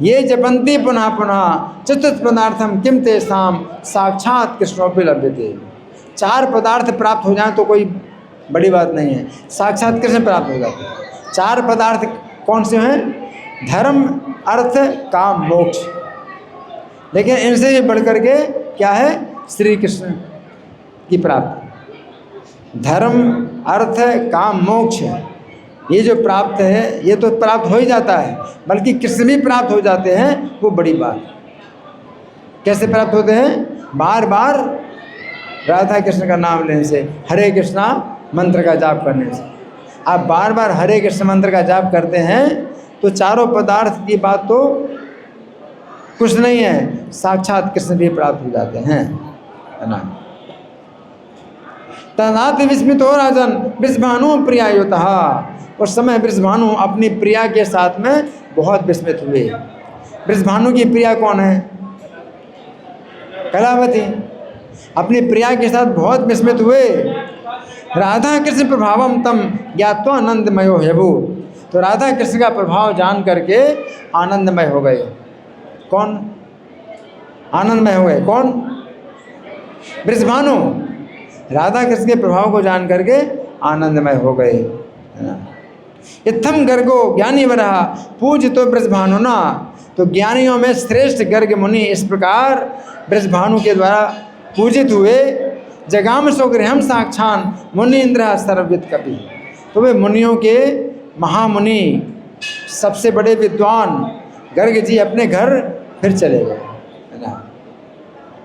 ये जपंती पुनः पुनः चतुर्थ पदार्थम किम तेषाम साक्षात कृष्णोपि लभ्यते। 4 पदार्थ प्राप्त हो जाएं तो कोई बड़ी बात नहीं है, साक्षात कृष्ण प्राप्त हो जाते हैं। 4 पदार्थ कौन से हैं? धर्म, अर्थ, काम, मोक्ष। लेकिन इनसे भी बढ़कर के क्या है? श्री कृष्ण की प्राप्ति। धर्म, अर्थ, काम, मोक्ष, ये जो प्राप्त है ये तो प्राप्त हो ही जाता है, बल्कि कृष्ण भी प्राप्त हो जाते हैं, वो बड़ी बात। कैसे प्राप्त होते हैं? बार बार राधा कृष्ण का नाम लेने से, हरे कृष्णा मंत्र का जाप करने से। आप बार बार हरे कृष्ण मंत्र का जाप करते हैं तो चारों पदार्थ की बात तो कुछ नहीं है, साक्षात कृष्ण भी प्राप्त हो जाते हैं, है ना। तदाति विस्मित हो राजन वृषभानु प्रियायुतः। उस समय वृषभानु अपनी प्रिया के साथ में बहुत विस्मित हुए। वृषभानु की प्रिया कौन है? कलावती। अपनी प्रिया के साथ बहुत विस्मित हुए। राधा कृष्ण प्रभावम तम ज्ञात्वा आनंदमयो हेभु। तो राधा कृष्ण का प्रभाव जान करके आनंदमय हो गए। कौन आनंदमय हो गए? कौन? वृषभानु राधा कृष्ण के प्रभाव को जान करके आनंदमय हो गए। इत्थम गर्गो ज्ञानी वरहा पूज तो वृषभानु ना। तो ज्ञानियों में श्रेष्ठ गर्ग मुनि इस प्रकार वृषभानु के द्वारा पूजित हुए। जगाम सौगृहम साक्षान मुनि इंद्र सर्वविद कपि। तो वे मुनियों के महामुनि, सबसे बड़े विद्वान गर्ग जी अपने घर फिर चले गए, है ना।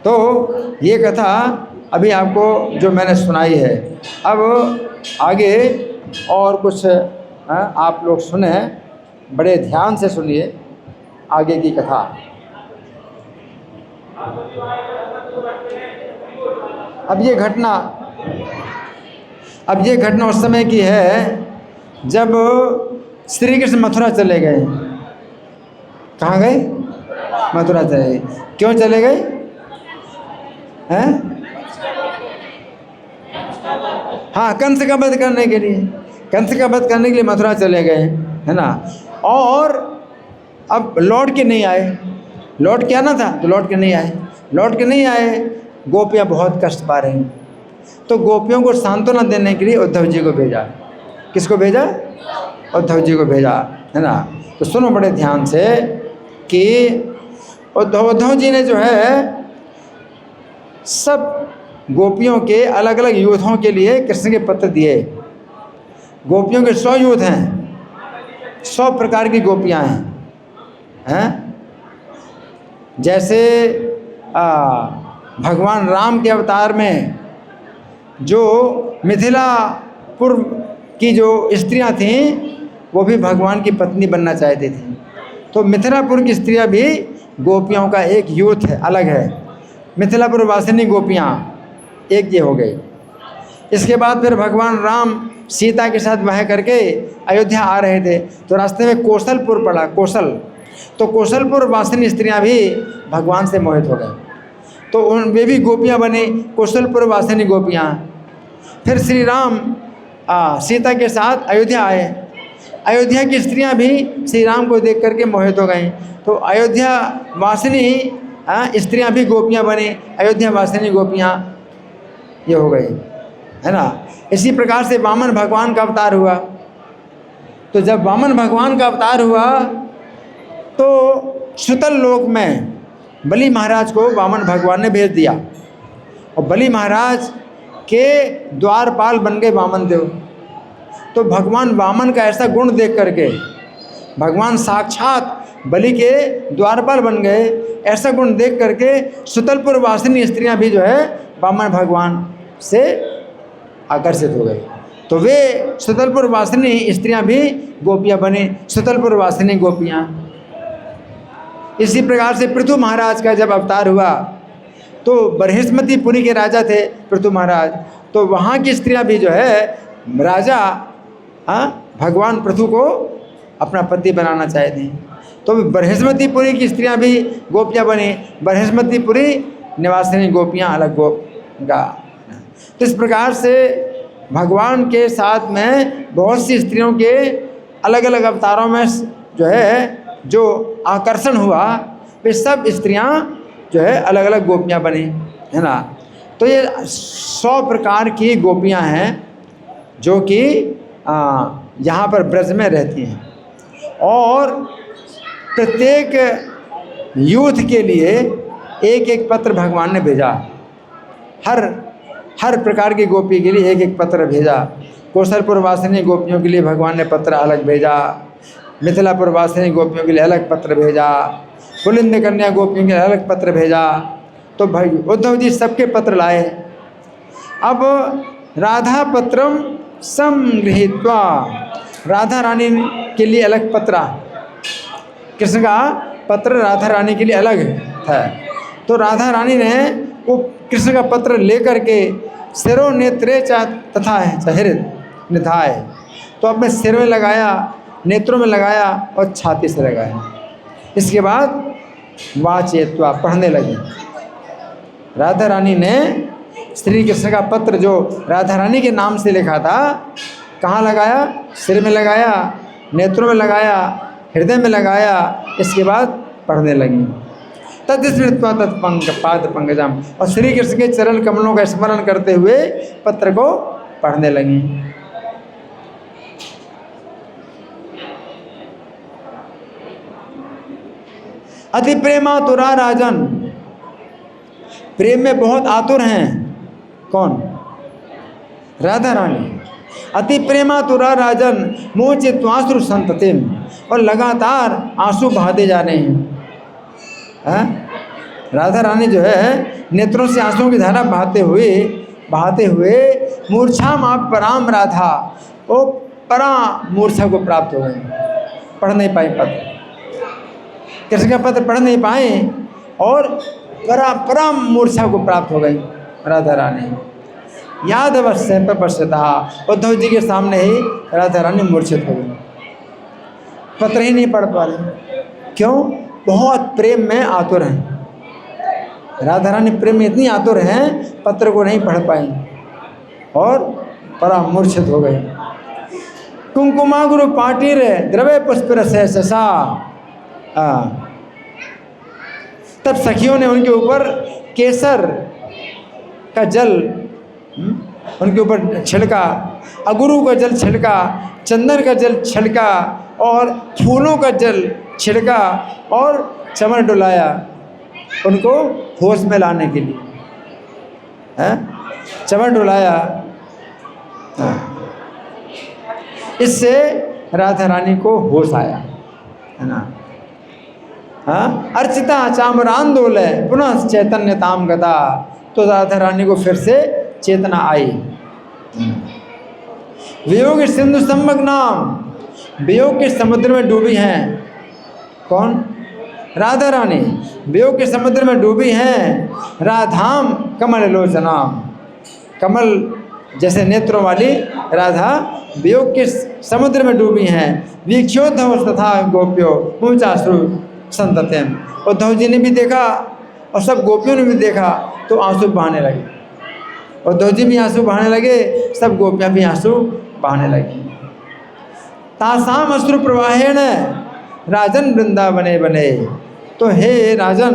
तो ये कथा अभी आपको जो मैंने सुनाई है। अब आगे और कुछ आप लोग सुने, बड़े ध्यान से सुनिए आगे की कथा। अब ये घटना उस समय की है जब श्री कृष्ण मथुरा चले गए। कहाँ गए? मथुरा चले गए। क्यों चले गए हैं? हाँ, कंस का वध करने के लिए, कंस का वध करने के लिए मथुरा चले गए, है ना। और अब लौट के नहीं आए, लौट के आना था तो लौट के नहीं आए। गोपियाँ बहुत कष्ट पा रही, तो गोपियों को सांत्वना देने के लिए उद्धव जी को भेजा। किसको भेजा? उद्धव जी को भेजा, है ना। तो सुनो बड़े ध्यान से कि उद्धव जी ने जो है सब गोपियों के अलग अलग यूथों के लिए कृष्ण के पत्र दिए। गोपियों के 100 यूथ हैं, 100 प्रकार की गोपियां हैं। जैसे भगवान राम के अवतार में जो मिथिलापुर की जो स्त्रियां थीं वो भी भगवान की पत्नी बनना चाहती थी। तो मिथिलापुर की स्त्रियां भी गोपियों का एक यूथ है, अलग है। मिथिलापुर वासिनी गोपियां एक ये हो गई। इसके बाद फिर भगवान राम सीता के साथ वह करके अयोध्या आ रहे थे, तो रास्ते में कौशलपुर पड़ा, कौशल। तो कौशलपुर वासिनी स्त्रियां भी भगवान से मोहित हो गए, तो वे भी गोपियां बनी, कौशलपुर वासिनी गोपियां। फिर श्री राम सीता के साथ अयोध्या आए। अयोध्या की स्त्रियां भी श्री राम को देख करके मोहित हो गई, तो अयोध्या वासिनी स्त्रियां भी गोपियां बनी, अयोध्या वासिनी गोपियां ये हो गई, है ना। इसी प्रकार से वामन भगवान का अवतार हुआ। तो जब वामन भगवान का अवतार हुआ तो सुतल लोक में बलि महाराज को वामन भगवान ने भेज दिया, और बलि महाराज के द्वारपाल बन गए वामन देव। तो भगवान वामन का ऐसा गुण देख करके भगवान साक्षात बलि के द्वारपाल बन गए। ऐसा गुण देख करके सुतलपुर वासिनी स्त्रियां भी जो है वामन भगवान से आकर्षित हो गई, तो वे सुतलपुर वासिनी स्त्रियां भी गोपियां बनी, सुतलपुर वासिनी गोपियां। इसी प्रकार से पृथु महाराज का जब अवतार हुआ तो बृहस्पतिपुरी के राजा थे पृथु महाराज, तो वहाँ की स्त्रियां भी जो है राजा भगवान पृथु को अपना पति बनाना चाहती, तो बृहस्पतिपुरी की स्त्रियां भी गोपियां बनी, बृहस्पतिपुरी निवासिनी गोपियां अलग गोपियां। तो इस प्रकार से भगवान के साथ में बहुत सी स्त्रियों के अलग अलग अवतारों में जो है जो आकर्षण हुआ, वे सब स्त्रियां जो है अलग अलग गोपियां बनी, है ना। तो ये 100 प्रकार की गोपियां हैं जो कि यहाँ पर ब्रज में रहती हैं, और प्रत्येक यूथ के लिए एक एक पत्र भगवान ने भेजा। हर प्रकार की गोपी के लिए एक एक पत्र भेजा। कौशलपुर वासिनी गोपियों के लिए भगवान ने पत्र अलग भेजा, मिथिलापुर वासिनी गोपियों के लिए अलग पत्र भेजा, पुलिंद कन्या गोपियों के लिए अलग पत्र भेजा। तो भाई उद्धव जी सबके पत्र लाए। अब राधा पत्रम संगृहीत्वा, राधा रानी के लिए अलग पत्र, कृष्ण का पत्र राधा रानी के लिए अलग था। तो राधा रानी ने वो कृष्ण का पत्र लेकर के सिरो नेत्रे तथा हृदय निधाय, तो अपने सिर में लगाया, नेत्रों में लगाया और छाती से लगाया। इसके बाद वाचयत्वा, पढ़ने लगी। राधा रानी ने श्री कृष्ण का पत्र जो राधा रानी के नाम से लिखा था, कहाँ लगाया? सिर में लगाया, नेत्रों में लगाया, हृदय में लगाया। इसके बाद पढ़ने लगी। तत्स्मृत्वा तत्पाद पंकजम, और श्री कृष्ण के चरण कमलों का स्मरण करते हुए पत्र को पढ़ने लगी। अति प्रेमातुरा राजन, प्रेम में बहुत आतुर हैं। कौन? राधा रानी। अति प्रेमा तुरा राजन मोचित्वाश्रु संततिम, और लगातार आंसू बहाते जा रहे हैं। राधा रानी जो है नेत्रों से आंसुओं की धारा बहाते हुए मूर्छा माँ पराम राधा, वो परा मूर्छा को प्राप्त हो गए, पढ़ नहीं पाए पत्र, कृष्ण का पत्र पढ़ नहीं पाए और परम मूर्छा को प्राप्त हो गई राधा रानी। याद अवश्य पश्यता, उद्धव जी के सामने ही राधा रानी मूर्छित हो गई, पत्र ही नहीं पढ़ पा रहे। क्यों? बहुत प्रेम में आतुर हैं राधा रानी, प्रेम में इतनी आतुर हैं, पत्र को नहीं पढ़ पाई और परम मूर्छित हो गए। कुंकुमा गुरु पाटिर द्रव्य पुष्प रस ससा, तब सखियों ने उनके ऊपर केसर का जल उनके ऊपर छिड़का, अगुरु का जल छिड़का, चंदन का जल छिड़का और फूलों का जल छिड़का और चमर डुलाया उनको होश में लाने के लिए, चमर डुलाया। इससे राधा रानी को होश आया, है ना। अर्चिता चामरांदोल पुनः चैतन्यताम गता, तो राधा रानी को फिर से चेतना आई। वियोग सिंधु संमग्नाम, वियोग के समुद्र में डूबी हैं। कौन? राधा रानी वियोग के समुद्र में डूबी हैं। राधाम कमल लोचनाम, कमल जैसे नेत्रों वाली राधा वियोग के समुद्र में डूबी हैं। वीक्षोद्धव तथा गोप्यो मुचाश्रु संतत्यम, उद्धव जी ने भी देखा और सब गोपियों ने भी देखा तो आंसू बहाने लगे। उद्धव जी भी आंसू बहाने लगे, सब गोपियाँ भी आंसू बहाने लगी। तासाम अश्रु प्रवाहेण राजन वृंदावने बने, तो हे राजन,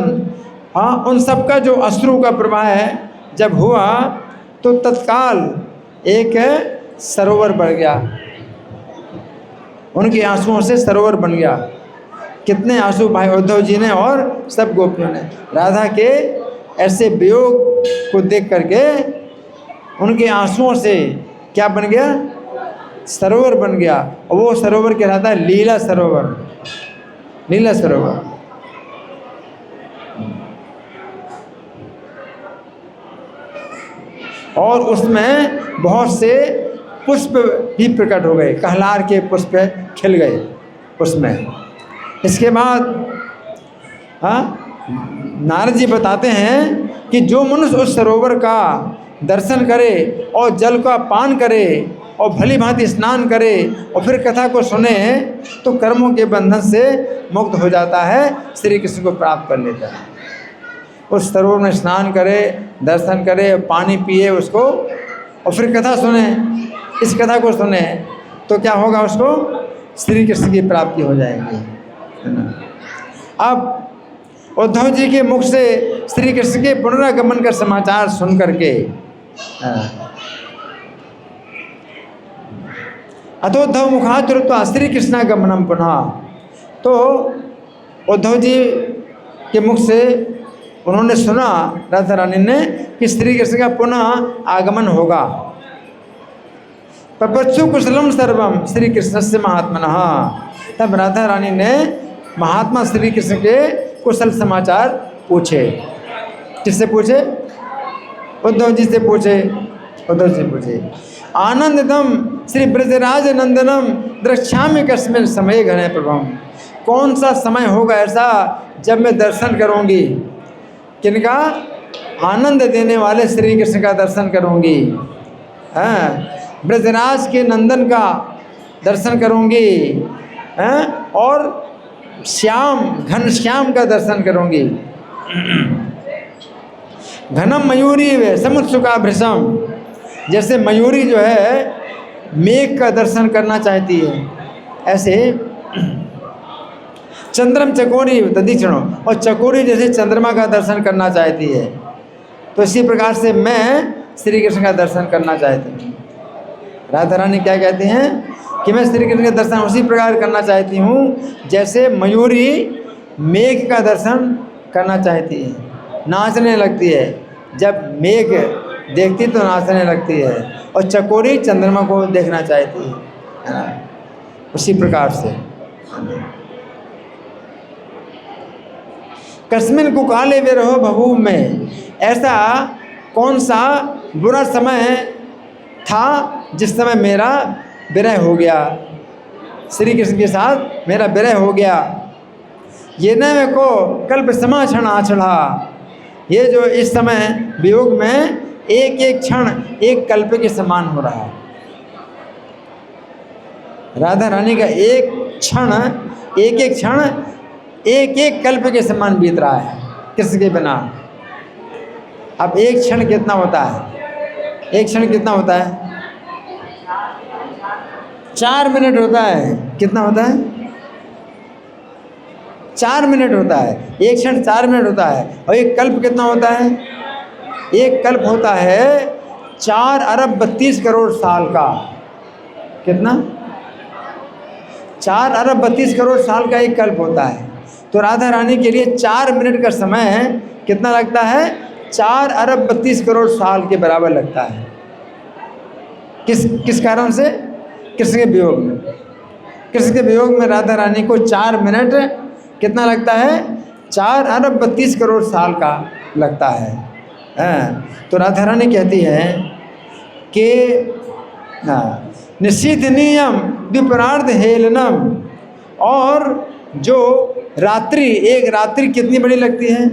उन सब का जो अश्रु का प्रवाह है जब हुआ तो तत्काल एक सरोवर बढ़ गया, उनके आंसुओं से सरोवर बन गया। कितने आंसू भाई उद्धव जी ने और सब गोपियों ने राधा के ऐसे वियोग को देख करके उनके आंसुओं से क्या बन गया? सरोवर बन गया। और वो सरोवर कहलाता है लीला सरोवर, लीला सरोवर। और उसमें बहुत से पुष्प भी प्रकट हो गए, कहलार के पुष्प खिल गए उसमें। इसके बाद नारद जी बताते हैं कि जो मनुष्य उस सरोवर का दर्शन करे और जल का पान करे और भली भांति स्नान करे और फिर कथा को सुने तो कर्मों के बंधन से मुक्त हो जाता है, श्री कृष्ण को प्राप्त कर लेता है। उस सरोवर में स्नान करे, दर्शन करे, पानी पिए उसको और फिर कथा सुने, इस कथा को सुने तो क्या होगा? उसको श्री कृष्ण की प्राप्ति हो जाएगी, है ना। अब उद्धव जी के मुख से श्री कृष्ण के पुनरागमन का समाचार सुन करके अतोद्धव मुखाचुरत्वा श्री कृष्णागमनम पुनः, तो उद्धव जी के मुख से उन्होंने सुना, राधा रानी ने, कि श्री कृष्ण का पुनः आगमन होगा। पपच्छु कुशलम सर्वम श्री कृष्ण से महात्मनः, तब राधा रानी ने महात्मा श्री कृष्ण के कुशल समाचार पूछे। किससे पूछे? उद्धव जी से पूछे। उद्धव जी पूछे, आनंददम श्री ब्रजराज नंदनम द्रक्ष्यामि कस्मिन् समय घने प्रभम, कौन सा समय होगा ऐसा जब मैं दर्शन करूंगी? किनका? आनंद देने वाले श्री कृष्ण का दर्शन करूंगी, ब्रजराज के नंदन का दर्शन करूंगी, और श्याम घन श्याम का दर्शन करूंगी। घनम मयूरी वे समुत्सुका भृशम, जैसे मयूरी जो है मेघ का दर्शन करना चाहती है, ऐसे चंद्रम चकोरी तदीक्षणों, और चकोरी जैसे चंद्रमा का दर्शन करना चाहती है, तो इसी प्रकार से मैं श्री कृष्ण का दर्शन करना चाहती हूँ। राधा रानी क्या कहती हैं कि मैं श्री कृष्ण का दर्शन उसी प्रकार करना चाहती हूँ जैसे मयूरी मेघ का दर्शन करना चाहती है, नाचने लगती है, जब मेघ देखती तो नाचने लगती है, और चकोरी चंद्रमा को देखना चाहती है ना। उसी प्रकार से कस्मिन कुकाले विरहो भभू में, ऐसा कौन सा बुरा समय था जिस समय मेरा विरह हो गया, श्री कृष्ण के साथ मेरा विरह हो गया। ये न में को कल्प समा क्षण आचढ़ा, ये जो इस समय वियोग में एक एक क्षण एक कल्प के समान हो रहा है। राधा रानी का एक क्षण एक एक क्षण एक एक कल्प के समान बीत रहा है कृष्ण के बिना। अब एक क्षण कितना होता है, एक क्षण कितना होता है, 4 मिनट होता है। कितना होता है, 4 मिनट होता है। एक क्षण 4 मिनट होता है। और एक कल्प कितना होता है, एक कल्प होता है 4 अरब 32 करोड़ साल का। कितना, 4 अरब 32 करोड़ साल का एक कल्प होता है। तो राधा रानी के लिए 4 मिनट का समय कितना लगता है, 4 अरब 32 करोड़ साल के बराबर लगता है। किस कारण से, कृष्ण के वियोग में। कृष्ण के वियोग में राधा रानी को 4 मिनट कितना लगता है, 4 अरब 32 करोड़ साल का लगता है। तो राधा रानी कहती है कि निश्चित नियम विपरार्ध हेलनम, और जो रात्रि, एक रात्रि कितनी बड़ी लगती है,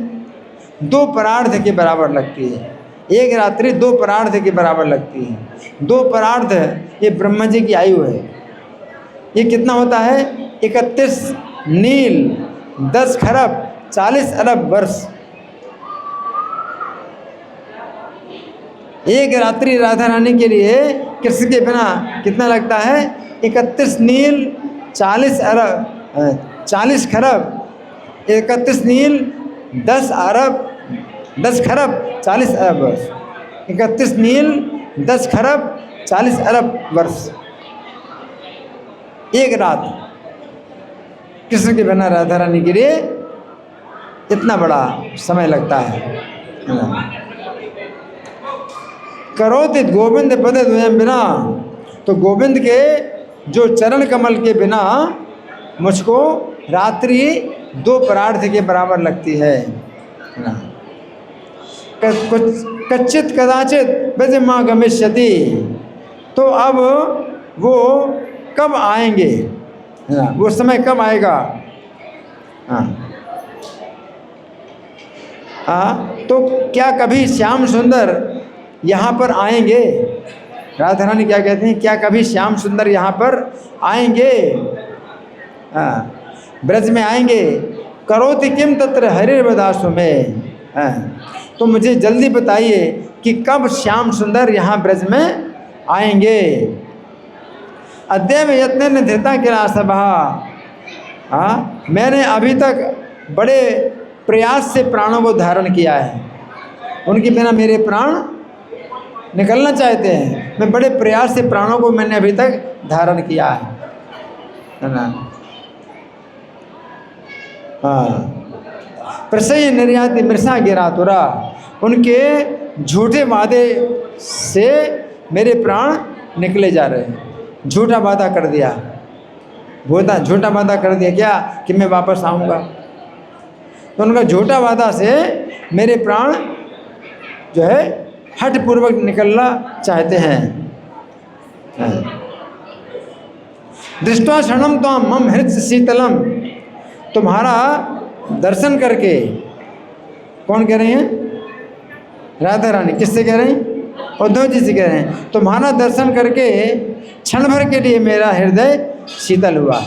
2 परार्ध के बराबर लगती है। एक रात्रि 2 परार्ध के बराबर लगती है। 2 परार्ध ये ब्रह्मा जी की आयु है। ये कितना होता है, 31 नील 10 खरब 40 अरब वर्ष। एक रात्रि राधा रानी के लिए कृष्ण के बिना कितना लगता है, 31 नील 40 अरब 40 खरब 31 नील 10 खरब 40 अरब वर्ष। 31 नील 10 खरब 40 अरब वर्ष एक रात कृष्ण के बिना राधा रानी के लिए इतना बड़ा समय लगता है। करोति गोविंद पद द्वयम बिना, तो गोविंद के जो चरण कमल के बिना मुझको रात्रि 2 परार्थ के बराबर लगती है। कच्चित कदाचित ब्रजमां गमिष्यति, तो अब वो कब आएंगे, वो समय कब आएगा। तो क्या कभी श्याम सुंदर यहाँ पर आएंगे। राधा रानी क्या कहती हैं, क्या कभी श्याम सुंदर यहाँ पर आएंगे, ब्रज में आएंगे। करोति किम तत्र हरिर्वदासु में, तो मुझे जल्दी बताइए कि कब श्याम सुंदर यहाँ ब्रज में आएंगे। अद्यैव यत्नेन धृता किला सभा, मैंने अभी तक बड़े प्रयास से प्राणों को धारण किया है। उनके बिना मेरे प्राण निकलना चाहते हैं। मैं बड़े प्रयास से प्राणों को मैंने अभी तक धारण किया है ना। प्रसय निर्याति मृषा गिरातुरा, उनके झूठे वादे से मेरे प्राण निकले जा रहे हैं। झूठा वादा कर दिया, झूठा वादा कर दिया क्या, कि मैं वापस आऊँगा। तो उनका झूठा वादा से मेरे प्राण जो है हठ पूर्वक निकलना चाहते हैं। दृष्टवा क्षणम तो मम हृदय शीतलम, तुम्हारा दर्शन करके, कौन कह रहे हैं, राधा रानी। किससे कह रहे हैं, उद्धव जी से कह रहे हैं। तुम्हारा दर्शन करके क्षण भर के लिए मेरा हृदय शीतल हुआ।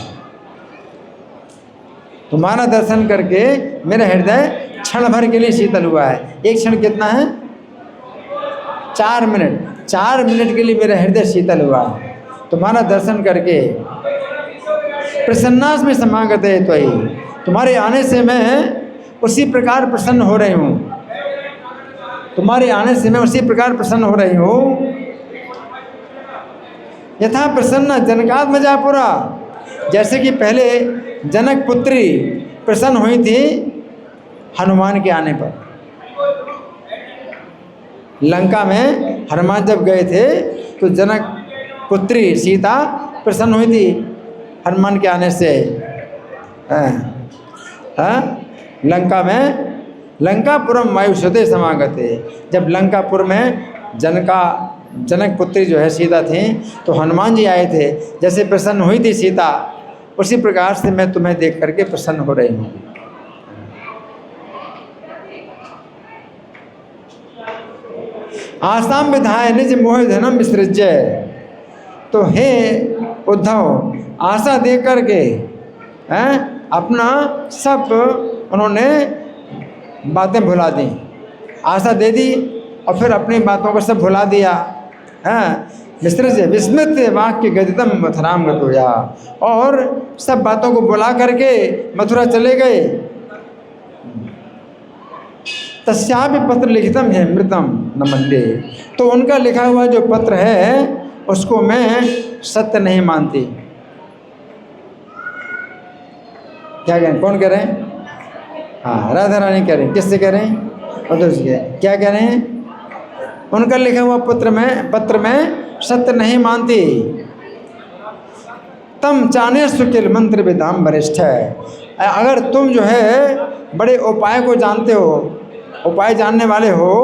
तुम्हारा दर्शन करके मेरा हृदय क्षण भर के लिए शीतल हुआ है। एक क्षण कितना है, 4 मिनट। 4 मिनट के लिए मेरा हृदय शीतल हुआ है तुम्हारा दर्शन करके। प्रसन्नास में समागत है, तो ही तुम्हारे आने से मैं उसी प्रकार प्रसन्न हो रही हूँ। तुम्हारे आने से मैं उसी प्रकार प्रसन्न हो रही हूँ। यथा प्रसन्न जनकात्मजापुरा, जैसे कि पहले जनक पुत्री प्रसन्न हुई थी हनुमान के आने पर। लंका में हनुमान जब गए थे तो जनक पुत्री सीता प्रसन्न हुई थी हनुमान के आने से। लंकापुरम वायुसुते समागते, जब लंकापुर में जनक पुत्री जो है सीता थी, तो हनुमान जी आए थे। जैसे प्रसन्न हुई थी सीता, उसी प्रकार से मैं तुम्हें देख करके प्रसन्न हो रही हूँ। आसाम विधाय निज मोह धनम विसृज्य, तो हे उद्धव आशा दे करके अपना सब उन्होंने बातें भुला दी, आशा दे दी और फिर अपनी बातों को सब भुला दिया। विसृज्य विस्मृत वाक्य गदितम मथुराम गतोया, और सब बातों को भुला करके मथुरा चले गए। तस्यापि पत्र लिखितम है मृतम न मन्ये, तो उनका लिखा हुआ जो पत्र है उसको मैं सत्य नहीं मानती। क्या करें, कौन कह रहे हैं? हाँ, राधा रानी कह रहे हैं। किससे कह रहे हैं? उद्धव जी क्या कह रहे हैं? उनका लिखा हुआ पत्र में सत्य नहीं मानती। तम चाने सुकिल मंत्र विधाम वरिष्ठ है, अगर तुम जो है बड़े उपाय को जानते हो, उपाय जानने वाले हो,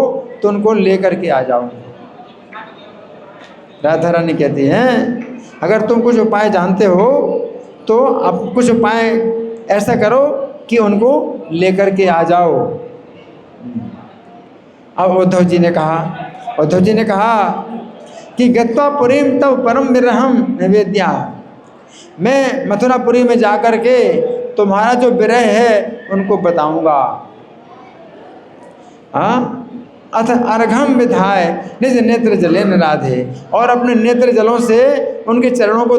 तो उनको लेकर के आ जाओ। राधा रानी कहती हैं अगर तुम कुछ उपाय जानते हो तो अब कुछ उपाय ऐसा करो कि उनको लेकर के आ जाओ। अब उद्धव जी ने कहा कि गत्वा पुरीम तब परम विरहम निवेद्या, मैं मथुरापुरी में जाकर के तुम्हारा जो विरह है उनको बताऊंगा। अथ अर्घम विधाय निज नेत्र जलेन राधे, और अपने नेत्र जलों से उनके चरणों को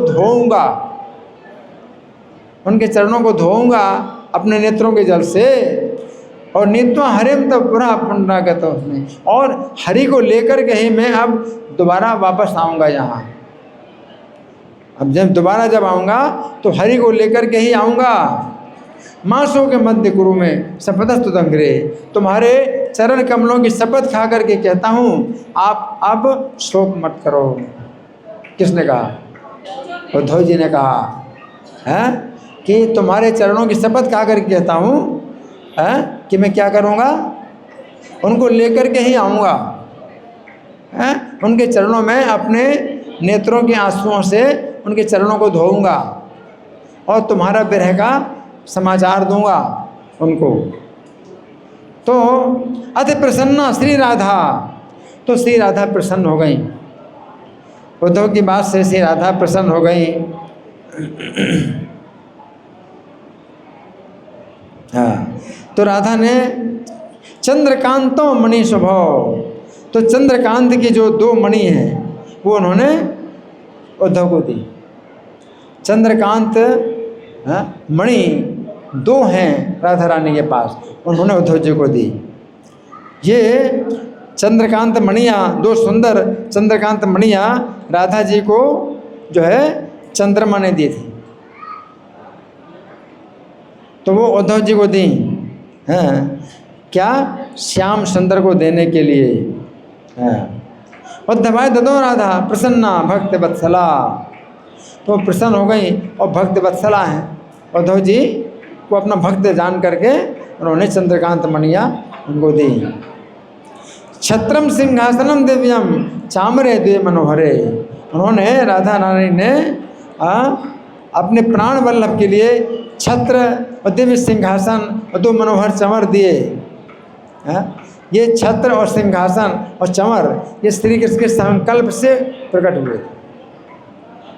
धोऊंगा, अपने नेत्रों के जल से। और नीत्वा हरिम तब पुनः पुनरागत उसमें, और हरि को लेकर के ही मैं अब दोबारा वापस आऊँगा यहाँ। अब जब आऊँगा तो हरि को लेकर के ही आऊँगा। मासों के मध्य गुरु में शपथस्तु दंगरे, तुम्हारे चरण कमलों की शपथ खा करके कहता हूँ आप अब शोक मत करो। किसने कहा? उद्धव जी ने कहा है कि तुम्हारे चरणों की शपथ खा करके कहता हूँ कि मैं क्या करूँगा, उनको लेकर के ही आऊँगा। उनके चरणों में अपने नेत्रों के आंसुओं से उनके चरणों को धोऊंगा और तुम्हारा विरह का समाचार दूंगा उनको। तो अति प्रसन्ना श्री राधा, तो श्री राधा प्रसन्न हो गई। उद्धव की बात से श्री राधा प्रसन्न हो गई। हाँ, तो राधा ने चंद्रकांतो मणि स्वभाव, तो चंद्रकांत की जो 2 मणि हैं वो उन्होंने उद्धव को दी। चंद्रकांत मणि 2 हैं राधा रानी के पास, उन्होंने उद्धव जी को दी। ये चंद्रकांत मणियाँ, 2 सुंदर चंद्रकांत मणियाँ राधा जी को जो है चंद्रमा ने दी थी, तो वो उद्धव जी को दी हैं। क्या? श्याम सुंदर को देने के लिए। उद्धवाय ददो राधा प्रसन्ना भक्त वत्सला, तो प्रसन्न हो गई और भक्त वत्सला हैं। उद्धव जी को अपना भक्त जान करके उन्होंने चंद्रकांत मणियाँ उनको दी। छत्रम सिंहासनम दिव्यम चामरे द्वे मनोहरे, उन्होंने राधा रानी ने अपने प्राण वल्लभ के लिए छत्र और दिव्य सिंहासन और 2 मनोहर चंवर दिए। ये छत्र और सिंहासन और चंवर ये श्री कृष्ण के संकल्प से प्रकट हुए थे।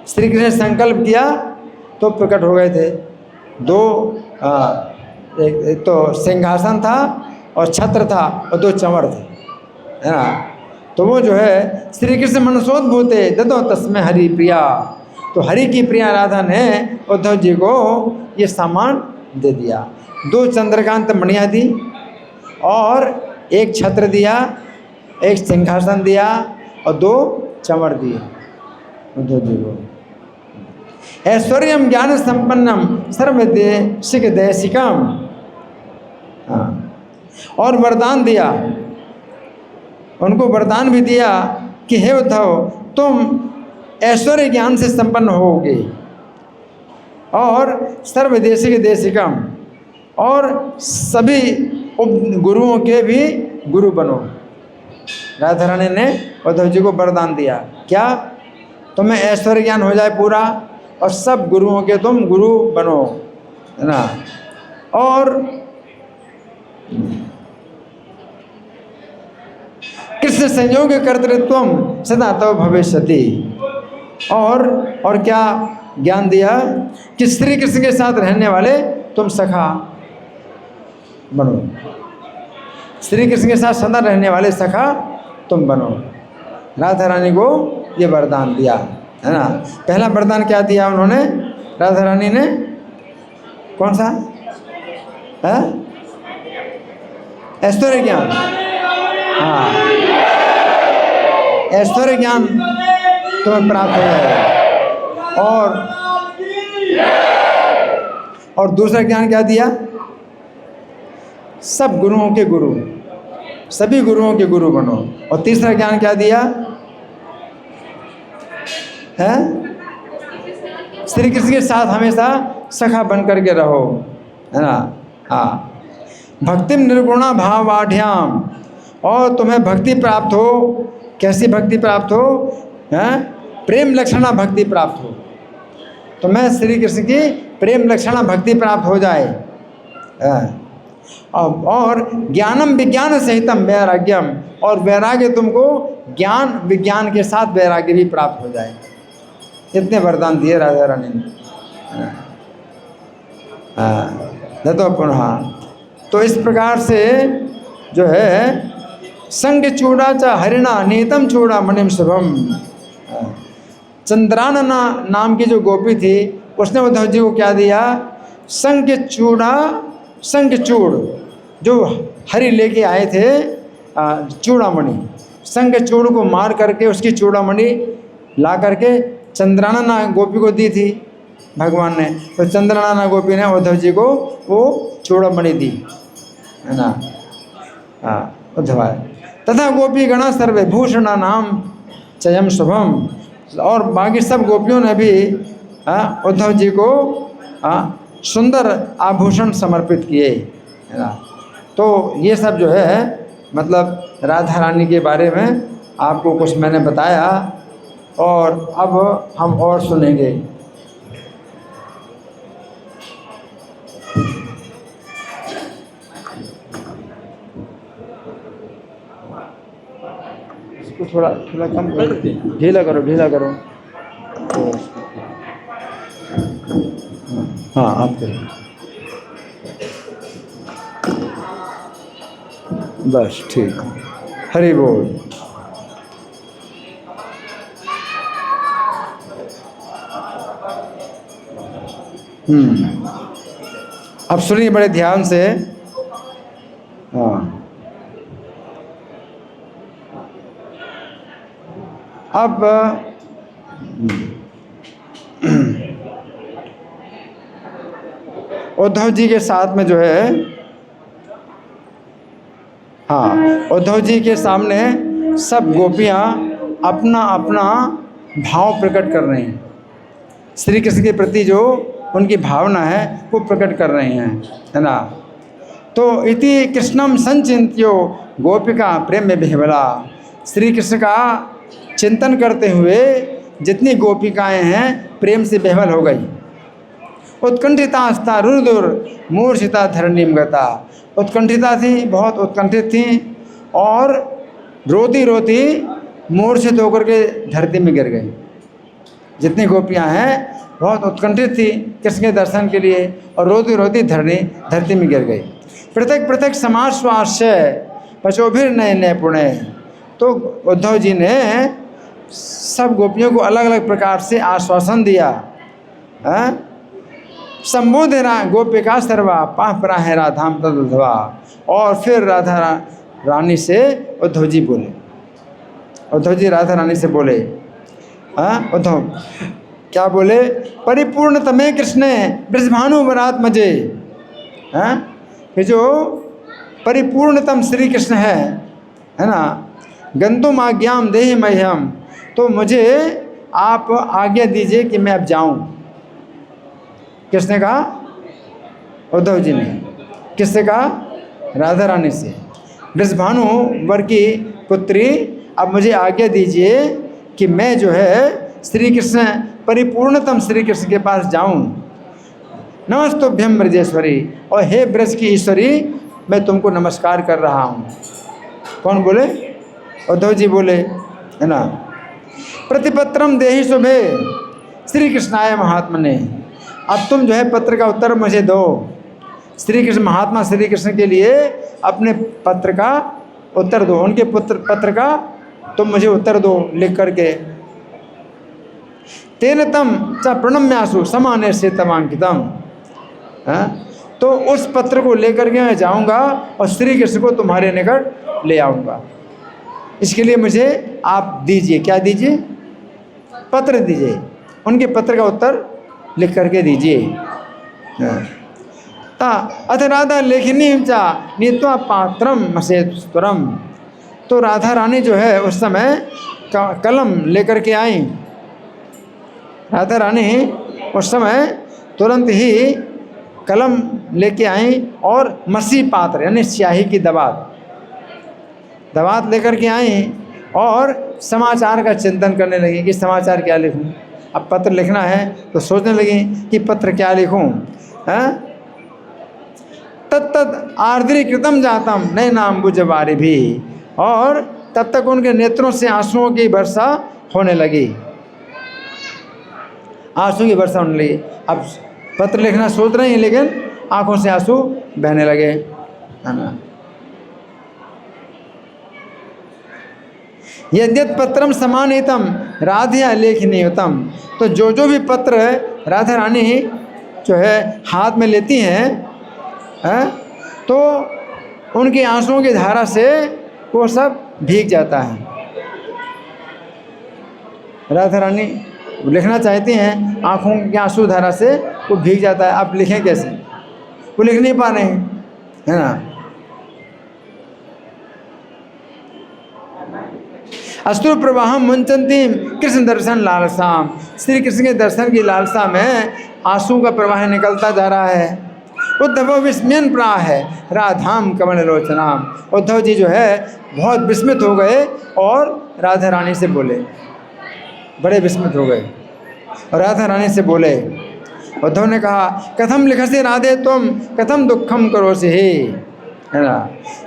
श्री कृष्ण ने संकल्प किया तो प्रकट हो गए थे। 2 एक तो सिंहासन था और छत्र था और 2 चंवर थे, है ना। तो वो जो है श्री कृष्ण मनसोद्भूते ददो तस्मै हरि प्रिया, तो हरि की प्रिया राधा ने उद्धव जी को ये सामान दे दिया। 2 चंद्रकांत मणियाँ दी और 1 छत्र दिया, 1 सिंहासन दिया और 2 चंवर दिए उद्धव जी को। ऐश्वर्यम ज्ञान संपन्नम सर्वदे सिख देशिकम, और वरदान दिया, उनको वरदान भी दिया कि हे उद्धव तुम ऐश्वर्य ज्ञान से संपन्न होगे और सर्वदेशिक देशिकम और सभी उप गुरुओं के भी गुरु बनो। राधा रानी ने उद्धव जी को वरदान दिया, क्या? तुम्हें ऐश्वर्य ज्ञान हो जाए पूरा और सब गुरुओं के तुम गुरु बनो, है ना। और कृष्ण संयोग कर्तृत्वम सदा तव भविष्यति। और क्या ज्ञान दिया कि श्री कृष्ण के साथ रहने वाले तुम सखा बनो, श्री कृष्ण के साथ सदा रहने वाले सखा तुम बनो। राधा रानी को ये वरदान दिया, है ना। पहला वरदान क्या दिया उन्होंने, राधा रानी ने? कौन सा है? ऐश्वर्य ज्ञान। हाँ, ऐश्वर्य ज्ञान तुम्हें प्राप्त हो जाएगा। और दूसरा ज्ञान क्या दिया? सब गुरुओं के गुरु, सभी गुरुओं के गुरु बनो। और तीसरा ज्ञान क्या दिया है? श्री कृष्ण के साथ हमेशा सखा बन करके रहो, है ना। हाँ, भक्तिम निर्गुणा भावाढ़्याम, और तुम्हें भक्ति प्राप्त हो। कैसी भक्ति प्राप्त हो? हैं? प्रेम लक्षणा भक्ति प्राप्त हो। तुम्हें श्री कृष्ण की प्रेम लक्षणा भक्ति प्राप्त हो जाए। और ज्ञानम विज्ञान सहितम वैराग्यम, और वैराग्य तुमको ज्ञान विज्ञान के साथ वैराग्य भी प्राप्त हो जाए। इतने वरदान दिए राधा रानी ने। तो पुनः तो इस प्रकार से जो है संग चूड़ा च हरिणा नीतम चूड़ा मणिम शुभम। चंद्राना नाम की जो गोपी थी उसने उद्धव जी को क्या दिया? संग चूड़, जो हरि लेके आए थे चूड़ामणि, संग चूड़ को मार करके उसकी चूड़ामणि ला करके चंद्राना गोपी को दी थी भगवान ने। तो चंद्राना गोपी ने उद्धव जी को वो चूड़ामणि दी, है ना। उद्धव तथा गोपी गणा सर्वे भूषणा नाम चयम शुभम, और बाकी सब गोपियों ने भी उद्धव जी को सुंदर आभूषण समर्पित किए, है ना। तो ये सब जो है मतलब राधा रानी के बारे में आपको कुछ मैंने बताया, और अब हम और सुनेंगे। इसको थोड़ा कम करो, ढीला करो। हाँ, आप करें बस, ठीक। हरि बोल। अब सुनिए बड़े ध्यान से। हाँ, अब उद्धव जी के साथ में जो है, हाँ, उद्धव जी के सामने सब गोपियाँ अपना अपना भाव प्रकट कर रहे हैं। श्री कृष्ण के प्रति जो उनकी भावना है वो प्रकट कर रहे हैं, है ना। तो इति कृष्णम संचिंत्यो गोपिका प्रेम में विह्वला। श्री कृष्ण का चिंतन करते हुए जितनी गोपिकाएं हैं प्रेम से विह्वल हो गई। उत्कंठितास्ता रुदुर मूर्छिता धरणीम गता। उत्कंठिता थी, बहुत उत्कंठित थी, और रोती रोती मूर्छित होकर के धरती में गिर गई। जितनी गोपियां हैं बहुत उत्कंठित थी कृष्ण के दर्शन के लिए, और रोती रोती धरती में गिर गई। पृथक पृथक समाश्वास्य पचोभिर नए नए पुण्य। तो उद्धव जी ने सब गोपियों को अलग अलग प्रकार से आश्वासन दिया। संबोधना गोपिका सर्वा पाह प्राह राधाम तदुद्धवा। और फिर राधा रानी से उद्धव जी बोले, उद्धव जी राधा रानी से बोले, उद्धव क्या बोले? परिपूर्णतमे कृष्णे ब्रजभानु वरात्मजे। कि जो परिपूर्णतम श्री कृष्ण है ना, गंतुम आज्ञाम देहि मह्यम, तो मुझे आप आज्ञा दीजिए कि मैं अब जाऊं। किसने कहा? उद्धव जी ने। किससे कहा? राधा रानी से। वृषभानु वर की पुत्री, अब मुझे आज्ञा दीजिए कि मैं जो है श्री कृष्ण, परिपूर्णतम श्री कृष्ण के पास जाऊं। नमस्तुभ्यम ब्रजेश्वरी, और हे ब्रज की ईश्वरी, मैं तुमको नमस्कार कर रहा हूं। कौन बोले? उद्धव जी बोले, है ना। प्रतिपत्रम देहि शुभे श्री कृष्णाय महात्मने, अब तुम जो है पत्र का उत्तर मुझे दो। श्री कृष्ण महात्मा श्री कृष्ण के लिए अपने पत्र का उत्तर दो, उनके पत्र का तुम मुझे उत्तर दो लिख करके। तेन तम च प्रणम्यासु समाने से तमांकितम, तो उस पत्र को लेकर के मैं जाऊंगा और श्री कृष्ण को तुम्हारे निकट ले आऊंगा। इसके लिए मुझे आप दीजिए, क्या दीजिए? पत्र दीजिए, उनके पत्र का उत्तर लिख करके दीजिए। अथ राधा लेखनी चा नीत्वा पात्रम मसेस्तुरम, तो राधा रानी जो है उस समय कलम लेकर के आई। राधा रानी उस समय तुरंत ही कलम लेके आई और मसी पात्र यानी स्याही की दवात लेकर के आई और समाचार का चिंतन करने लगी कि समाचार क्या लिखूं। अब पत्र लिखना है तो सोचने लगी कि पत्र क्या लिखूं। तत्त आर्द्रीकृतम जातम नए नाम बुझवारी भी, और तब तक उनके नेत्रों से आंसुओं की वर्षा होने लगी। आंसू की वर्षा होने लगी। अब पत्र लिखना सोच रहे हैं लेकिन आंखों से आंसू बहने लगे, है ना। यद्यत पत्रम समानितम राधिया लेखनीयतम, तो जो भी पत्र राधा रानी जो है हाथ में लेती हैं, तो उनकी आंसुओं की धारा से वो सब भीग जाता है। राधा रानी लिखना चाहती हैं, आंखों की आंसू धारा से वो भीग जाता है। आप लिखें कैसे? वो लिख नहीं पा रहे हैं, है ना। अश्रु प्रवाहम मुंचन्ती कृष्ण दर्शन लालसाम, श्री कृष्ण के दर्शन की लालसा में आंसू का प्रवाह निकलता जा रहा है। उद्धव विस्मयन प्राह है राधाम कमल लोचनाम, उद्धव जी जो है बहुत विस्मित हो गए और राधा रानी से बोले, बड़े विस्मित हो गए और राधा रानी से बोले। उद्धव ने कहा, कथम लिखसी राधे तुम कथम दुखम करोसि, है ना।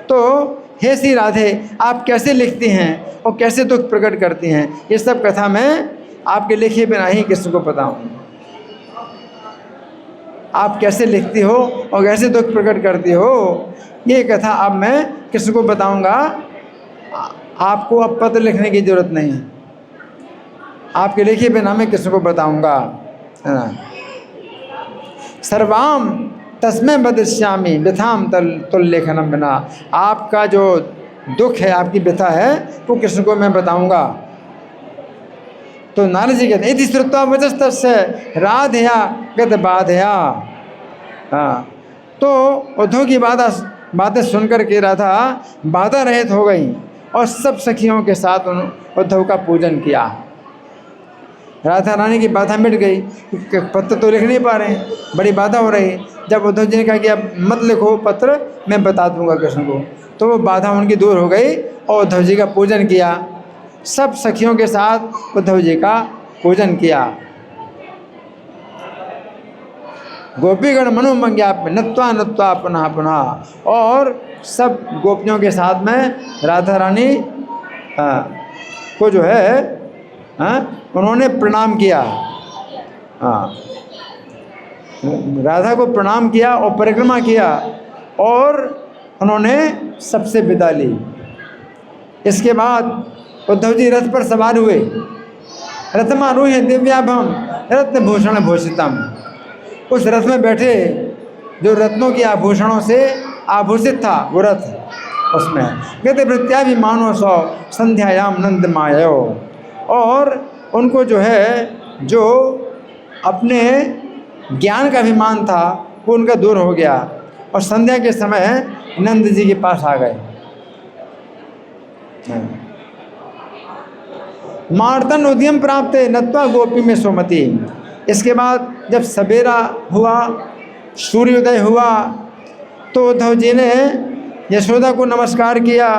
तो हे श्री राधे, आप कैसे लिखती हैं और कैसे दुख प्रकट करती हैं, ये सब कथा मैं आपके लिखे बिना ही किसी को बताऊँ। आप कैसे लिखती हो और कैसे दुख प्रकट करती हो, ये कथा अब मैं किसी को बताऊंगा। आपको अब पत्र लिखने की जरूरत नहीं है, आपके लिखे बिना मैं किसी को बताऊंगा, है ना। सर्वाम तस्मै बदश्यामी व्यथाम तुल लेखनम बिना, आपका जो दुख है, आपकी व्यथा है, वो किसी को मैं बताऊंगा। तो नारद जी कहते हैं, इति श्रुत्वा वचस्तस्य राधया गत बाधया। हाँ, तो उद्धव की बातें सुनकर के राधा बाधा रहित हो गई और सब सखियों के साथ उद्धव का पूजन किया। राधा रानी की बाधा मिट गई, पत्र तो लिख नहीं पा रहे हैं, बड़ी बाधा हो रही। जब उद्धव जी ने कहा कि अब मत लिखो पत्र, मैं बता दूंगा कृष्ण को, तो वो बाधा उनकी दूर हो गई और उद्धव जी का पूजन किया। सब सखियों के साथ उद्धव जी का पूजन किया। गोपीगण मनोमंज्ञाप नत्वा नत्वा पुनः पुनः, और सब गोपियों के साथ में राधा रानी को जो है उन्होंने प्रणाम किया। राधा को प्रणाम किया और परिक्रमा किया और उन्होंने सबसे विदा ली। इसके बाद उद्धव जी रथ पर सवार हुए। रथमारूह्य दिव्याभम रत्न भूषण भूषितम, उस रथ में बैठे जो रत्नों के आभूषणों से आभूषित था वो रथ, उसमें गति प्रत्याभिमानो सौ संध्यायाम नंद मायो, और उनको जो है जो अपने ज्ञान का अभिमान था वो उनका दूर हो गया और संध्या के समय नंद जी के पास आ गए। मार्तन उद्यम प्राप्त नत्वा गोपी में सोमती। इसके बाद जब सवेरा हुआ, सूर्योदय हुआ, तो उद्धव जी ने यशोदा को नमस्कार किया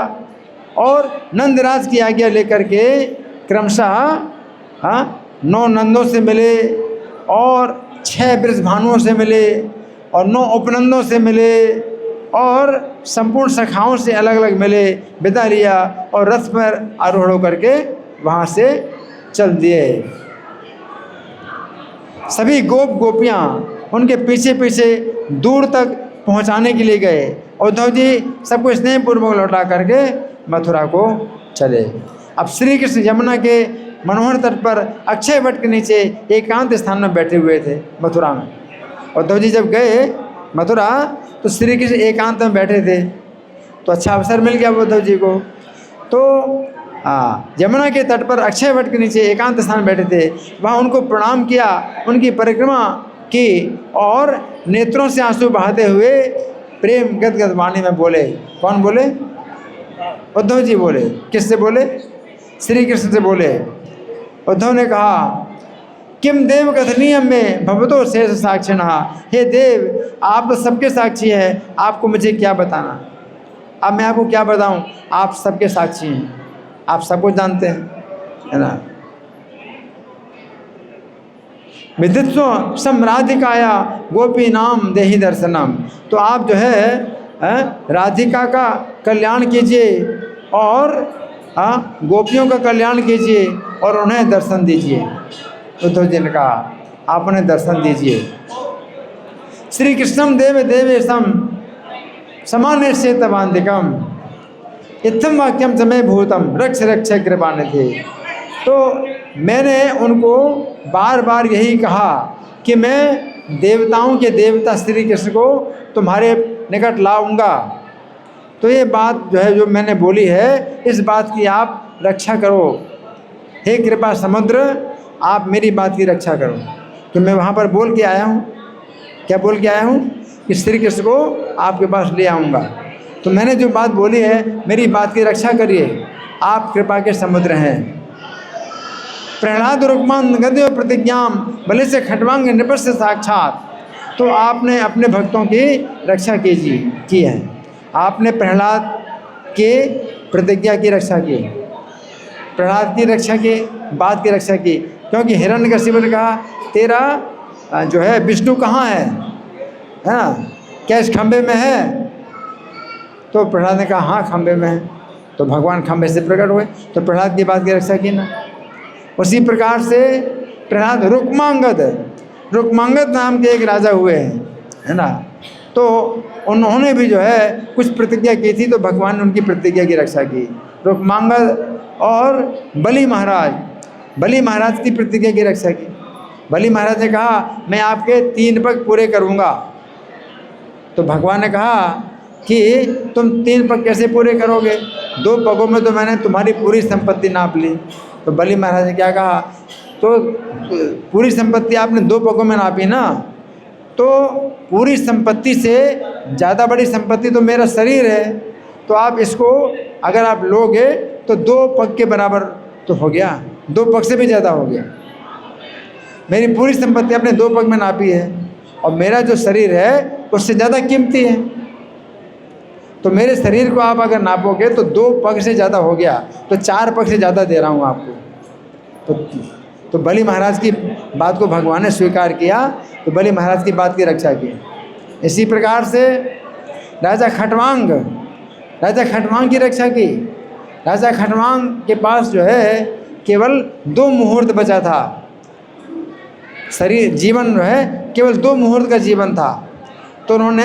और नंदराज की आज्ञा लेकर के क्रमशः 9 नंदों से मिले और 6 वृषभानुओं से मिले और 9 उपनंदों से मिले और संपूर्ण शाखाओं से अलग अलग मिले, विदा लिया और रथ पर आरोहण होकर के वहाँ से चल दिए। सभी गोप गोपियाँ उनके पीछे पीछे दूर तक पहुँचाने के लिए गए। उद्धव जी सबको स्नेहपूर्वक लौटा करके मथुरा को चले। अब श्री कृष्ण यमुना के मनोहर तट पर अक्षय वट के नीचे एकांत स्थान में बैठे हुए थे मथुरा में। उद्धव जी जब गए मथुरा तो श्री कृष्ण एकांत में बैठे थे, तो अच्छा अवसर मिल गया उद्धव जी को। तो यमुना के तट पर अक्षय वट के नीचे एकांत स्थान में बैठे थे, वहाँ उनको प्रणाम किया, उनकी परिक्रमा की और नेत्रों से आंसू बहाते हुए प्रेम गदगद वाणी में बोले। कौन बोले? उद्धव जी बोले। किससे बोले? श्री कृष्ण से बोले। उद्धव ने कहा किम देव कथनीयम में भवतो शेष साक्षिणः। हे देव, आप तो सबके साक्षी हैं, आपको मुझे क्या बताना। अब मैं आपको क्या बताऊं, आप सबके साक्षी हैं, आप सब कुछ जानते हैं, है ना। विदित्व समराधिकाया गोपी नाम देहि दर्शनम। तो आप जो है राधिका का कल्याण कीजिए और गोपियों का कल्याण कीजिए और उन्हें दर्शन दीजिए। उद्धव जी ने कहा आप उन्हें दर्शन दीजिए। श्री कृष्णम देव देवेशम समाने से तवान्तिकम इत्थम वाक्यम समय भूतम रक्ष रक्ष कृपानिधि। तो मैंने उनको बार बार यही कहा कि मैं देवताओं के देवता श्री कृष्ण को तुम्हारे निकट लाऊंगा। तो ये बात जो है, जो मैंने बोली है, इस बात की आप रक्षा करो। हे कृपा समुद्र, आप मेरी बात की रक्षा करो। कि मैं वहाँ पर बोल के आया हूँ, क्या बोल के आया हूँ कि श्री कृष्ण को आपके पास ले आऊँगा। तो मैंने जो बात बोली है, मेरी बात की रक्षा करिए, आप कृपा के समुद्र हैं। प्रहलाद रुक्मान गद्य प्रतिज्ञाम भले से खटवांग नृपस्य साक्षात। तो आपने अपने भक्तों की रक्षा की है। आपने प्रहलाद के प्रतिज्ञा की रक्षा की, प्रहलाद की रक्षा की, बात की रक्षा की। क्योंकि हिरण्यकशिपु ने कहा तेरा जो है विष्णु कहाँ है, क्या इस खंबे में है? तो प्रहलाद ने कहा हाँ खंबे में है। तो भगवान खंबे से प्रकट हुए, तो प्रहलाद की बात की रक्षा की ना। उसी प्रकार से प्रहलाद रुक्मांगद नाम के एक राजा हुए हैं, है ना। तो उन्होंने भी जो है कुछ प्रतिज्ञा की थी, तो भगवान ने उनकी प्रतिज्ञा की रक्षा की। रुक्मांगद और बलि महाराज की प्रतिज्ञा की रक्षा की। बलि महाराज ने कहा मैं आपके 3 पग पूरे करूँगा। तो भगवान ने कहा कि तुम 3 पग कैसे पूरे करोगे, 2 पगों में तो मैंने तुम्हारी पूरी संपत्ति नाप ली। तो बलि महाराज ने क्या कहा, तो पूरी संपत्ति आपने 2 पगों में नापी ना, तो पूरी संपत्ति से ज़्यादा बड़ी संपत्ति तो मेरा शरीर है, तो आप इसको अगर आप लोगे तो 2 पग के बराबर तो हो गया, 2 पग से भी ज़्यादा हो गया। मेरी पूरी संपत्ति आपने 2 पग में नापी है और मेरा जो शरीर है उससे ज़्यादा कीमती है। तो मेरे शरीर को आप अगर नापोगे तो 2 पग से ज़्यादा हो गया, तो 4 पग से ज़्यादा दे रहा हूँ आपको। तो बलि महाराज की बात को भगवान ने स्वीकार किया, तो बलि महाराज की बात की रक्षा की। इसी प्रकार से राजा खटवांग की रक्षा की। राजा खटवांग के पास जो है केवल 2 मुहूर्त बचा था, शरीर जीवन जो है केवल 2 मुहूर्त का जीवन था। तो उन्होंने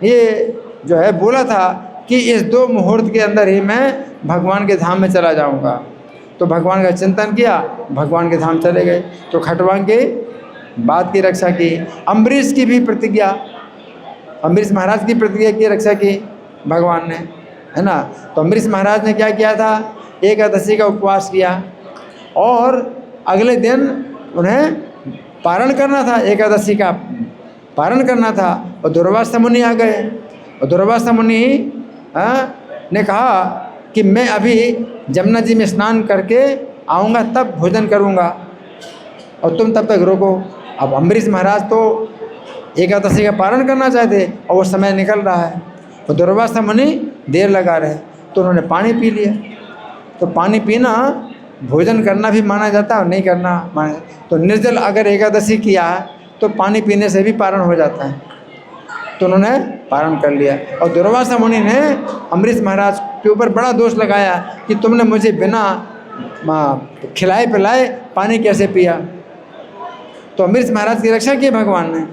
ये जो है बोला था कि इस 2 मुहूर्त के अंदर ही मैं भगवान के धाम में चला जाऊंगा। तो भगवान का चिंतन किया, भगवान के धाम चले गए। तो खटवांग की बात की रक्षा की। अम्बरीश की भी प्रतिज्ञा, अम्बरीश महाराज की प्रतिज्ञा की रक्षा की भगवान ने, है ना। तो अम्बरीश महाराज ने क्या किया था, एकादशी का उपवास किया और अगले दिन उन्हें पारण करना था, एकादशी का पारण करना था। और दुर्वासा मुनि आ गए और दुर्वासा मुनि ने कहा कि मैं अभी जमुना जी में स्नान करके आऊँगा तब भोजन करूँगा और तुम तब तक रोको। अब अम्बरीश महाराज तो एकादशी का पारण करना चाहते और वो समय निकल रहा है, तो दुर्वासा मुनि देर लगा रहे, तो उन्होंने पानी पी लिया। तो पानी पीना भोजन करना भी माना जाता है और नहीं करना माना। तो निर्जल अगर एकादशी किया तो पानी पीने से भी पारण हो जाता है, तो उन्होंने पारण कर लिया। और दुर्वासा मुनि ने अम्बरीश महाराज के ऊपर बड़ा दोष लगाया कि तुमने मुझे बिना खिलाए पिलाए पानी कैसे पिया। तो अम्बरीश महाराज की रक्षा की भगवान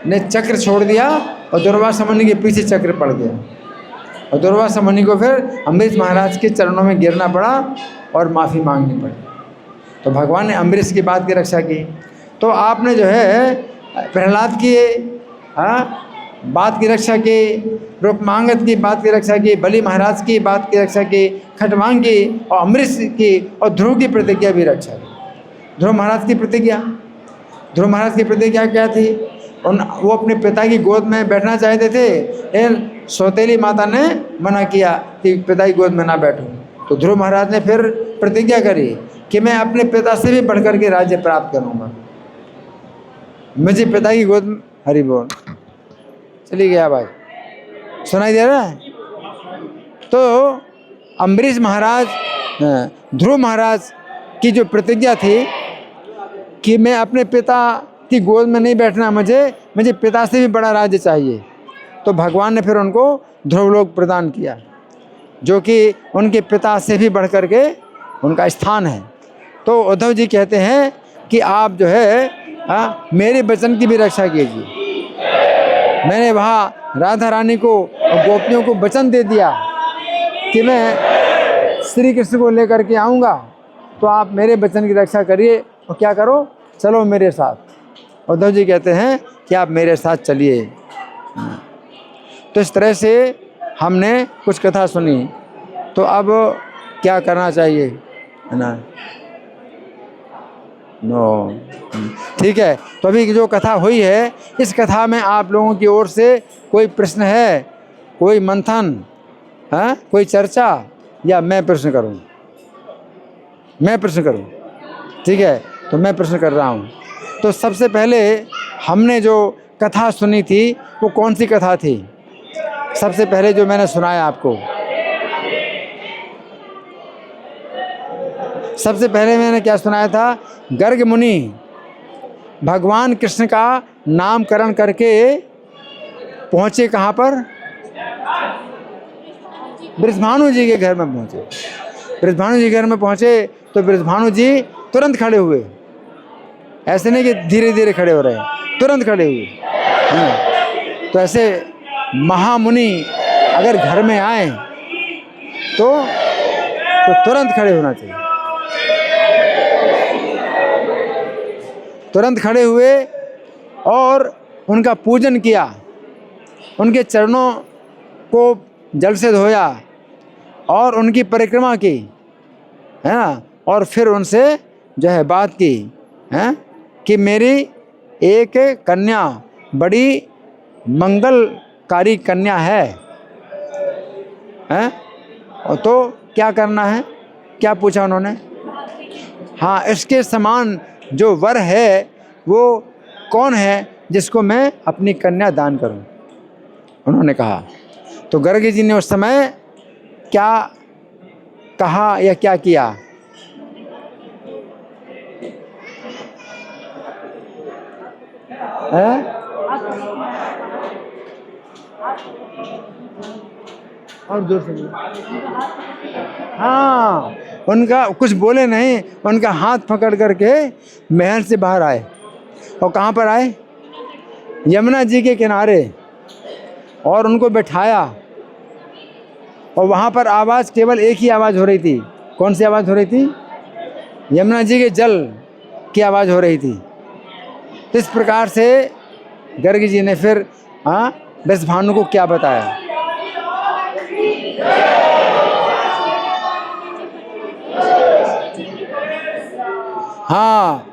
ने चक्र छोड़ दिया और दुर्वासा मुनि के पीछे चक्र पड़ गया और दुर्वासा मुनि को फिर अम्बरीश महाराज के चरणों में गिरना पड़ा और माफ़ी मांगनी पड़ी। तो भगवान ने अम्बरीश की बात की रक्षा की। तो आपने जो है प्रहलाद की बात की रक्षा की, रूपमांगद की बात की रक्षा की, बलि महाराज की बात की रक्षा की, खटवांग की और अम्बरीश की और ध्रुव की प्रतिज्ञा भी रक्षा की। ध्रुव महाराज की प्रतिज्ञा क्या थी? वो अपने पिता की गोद में बैठना चाहते थे, लेकिन सौतेली माता ने मना किया कि पिता की गोद में ना बैठूं। तो ध्रुव महाराज ने फिर प्रतिज्ञा करी कि मैं अपने पिता से भी बढ़कर के राज्य प्राप्त करूंगा, मुझे पिता की गोद में। हरि बोल। चली गया भाई, सुनाई दे रहा है? तो अम्बरीश महाराज, ध्रुव महाराज की जो प्रतिज्ञा थी कि मैं अपने पिता की गोद में नहीं बैठना, मुझे पिता से भी बड़ा राज्य चाहिए, तो भगवान ने फिर उनको ध्रुवलोक प्रदान किया, जो कि उनके पिता से भी बढ़ कर के उनका स्थान है। तो उद्धव जी कहते हैं कि आप जो है मेरे वचन की भी रक्षा कीजिए। मैंने वहाँ राधा रानी को और गोपियों को वचन दे दिया कि मैं श्री कृष्ण को लेकर के आऊँगा, तो आप मेरे वचन की रक्षा करिए और क्या करो, चलो मेरे साथ। उद्धव जी कहते हैं कि आप मेरे साथ चलिए। तो इस तरह से हमने कुछ कथा सुनी, तो अब क्या करना चाहिए, है ना? ठीक है। तो अभी जो कथा हुई है, इस कथा में आप लोगों की ओर से कोई प्रश्न है, कोई मंथन, कोई चर्चा, या मैं प्रश्न करूं? ठीक है, तो मैं प्रश्न कर रहा हूं। तो सबसे पहले हमने जो कथा सुनी थी वो कौन सी कथा थी? सबसे पहले जो मैंने सुनाया आपको, सबसे पहले मैंने क्या सुनाया था? गर्ग मुनि भगवान कृष्ण का नामकरण करके पहुँचे कहाँ पर? बृषभानु जी के घर में पहुँचे। बृषभानु जी के घर में पहुँचे तो बृषभानु जी तुरंत खड़े हुए, ऐसे नहीं कि धीरे धीरे खड़े हो रहे हैं, तुरंत खड़े हुए। तो ऐसे महामुनि अगर घर में आए तो तुरंत खड़े होना चाहिए। तुरंत खड़े हुए और उनका पूजन किया, उनके चरणों को जल से धोया और उनकी परिक्रमा की, है ना? और फिर उनसे जो है बात की, है कि मेरी एक कन्या बड़ी मंगलकारी कन्या है, और तो क्या करना है? क्या पूछा उन्होंने? हाँ, इसके समान जो वर है वो कौन है जिसको मैं अपनी कन्या दान करूं, उन्होंने कहा। तो गर्ग जी ने उस समय क्या कहा या क्या किया? और जोर से हाँ, उनका कुछ बोले नहीं, उनका हाथ पकड़ करके महल से बाहर आए। और कहाँ पर आए? यमुना जी के किनारे, और उनको बैठाया। और वहाँ पर आवाज़, केवल एक ही आवाज़ हो रही थी। कौन सी आवाज़ हो रही थी? यमुना जी के जल की आवाज़ हो रही थी। इस प्रकार से गर्ग जी ने फिर बृषभानु को क्या बताया? हाँ,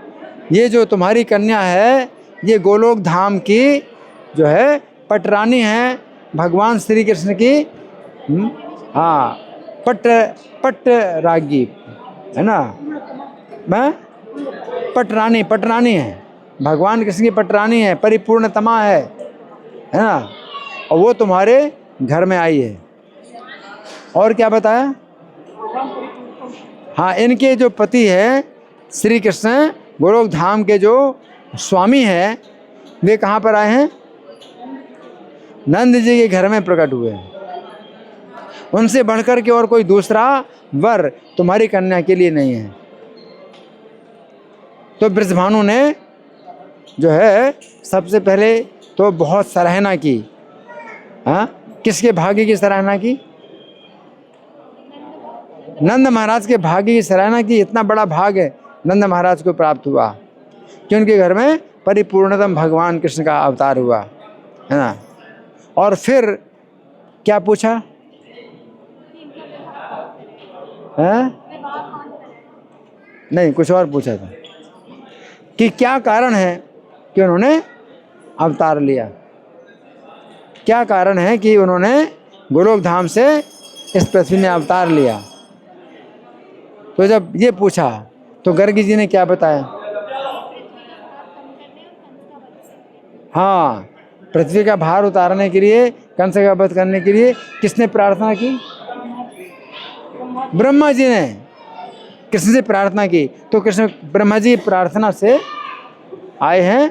ये जो तुम्हारी कन्या है, ये गोलोक धाम की जो है पटरानी है, भगवान श्री कृष्ण की। हाँ, पटरागी है ना, मैं पटरानी, पटरानी है, भगवान कृष्ण की पटरानी है, परिपूर्णतमा है ना, और वो तुम्हारे घर में आई है। और क्या बताया? हाँ, इनके जो पति है श्री कृष्ण गोलोक धाम के जो स्वामी है, वे कहाँ पर आए हैं? नंद जी के घर में प्रकट हुए हैं। उनसे बढ़कर के और कोई दूसरा वर तुम्हारी कन्या के लिए नहीं है। तो बृषभानु ने जो है सबसे पहले तो बहुत सराहना की। हाँ, किसके भाग्य की सराहना की? नंद महाराज के भाग्य की सराहना की। इतना बड़ा भाग्य नंद महाराज को प्राप्त हुआ कि उनके घर में परिपूर्णतम भगवान कृष्ण का अवतार हुआ, है ना। और फिर क्या पूछा है? नहीं, कुछ और पूछा था कि क्या कारण है कि उन्होंने अवतार लिया, क्या कारण है कि उन्होंने गोलोक धाम से इस पृथ्वी में अवतार लिया। तो जब ये पूछा तो गर्गी जी ने क्या बताया? हाँ, पृथ्वी का भार उतारने के लिए, कंस का वध करने के लिए किसने प्रार्थना की? ब्रह्मा जी ने कृष्ण से प्रार्थना की। तो कृष्ण ब्रह्मा जी प्रार्थना से आए हैं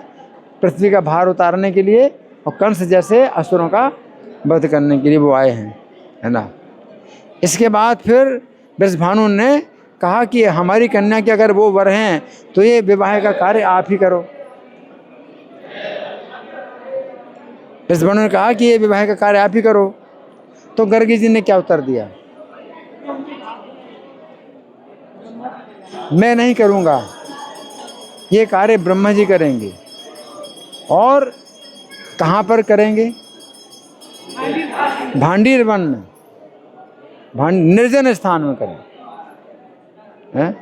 पृथ्वी का भार उतारने के लिए, और कंस जैसे असुरों का वध करने के लिए वो आए हैं, है ना। इसके बाद फिर बृषभानु ने कहा कि हमारी कन्या के अगर वो वर हैं तो ये विवाह का कार्य आप ही करो। बृषभानु ने कहा कि ये विवाह का कार्य आप ही करो। तो गर्गी जी ने क्या उत्तर दिया? मैं नहीं करूँगा, ये कार्य ब्रह्मा जी करेंगे। और कहाँ पर करेंगे? भांडीर वन में, निर्जन स्थान में करें, हैं?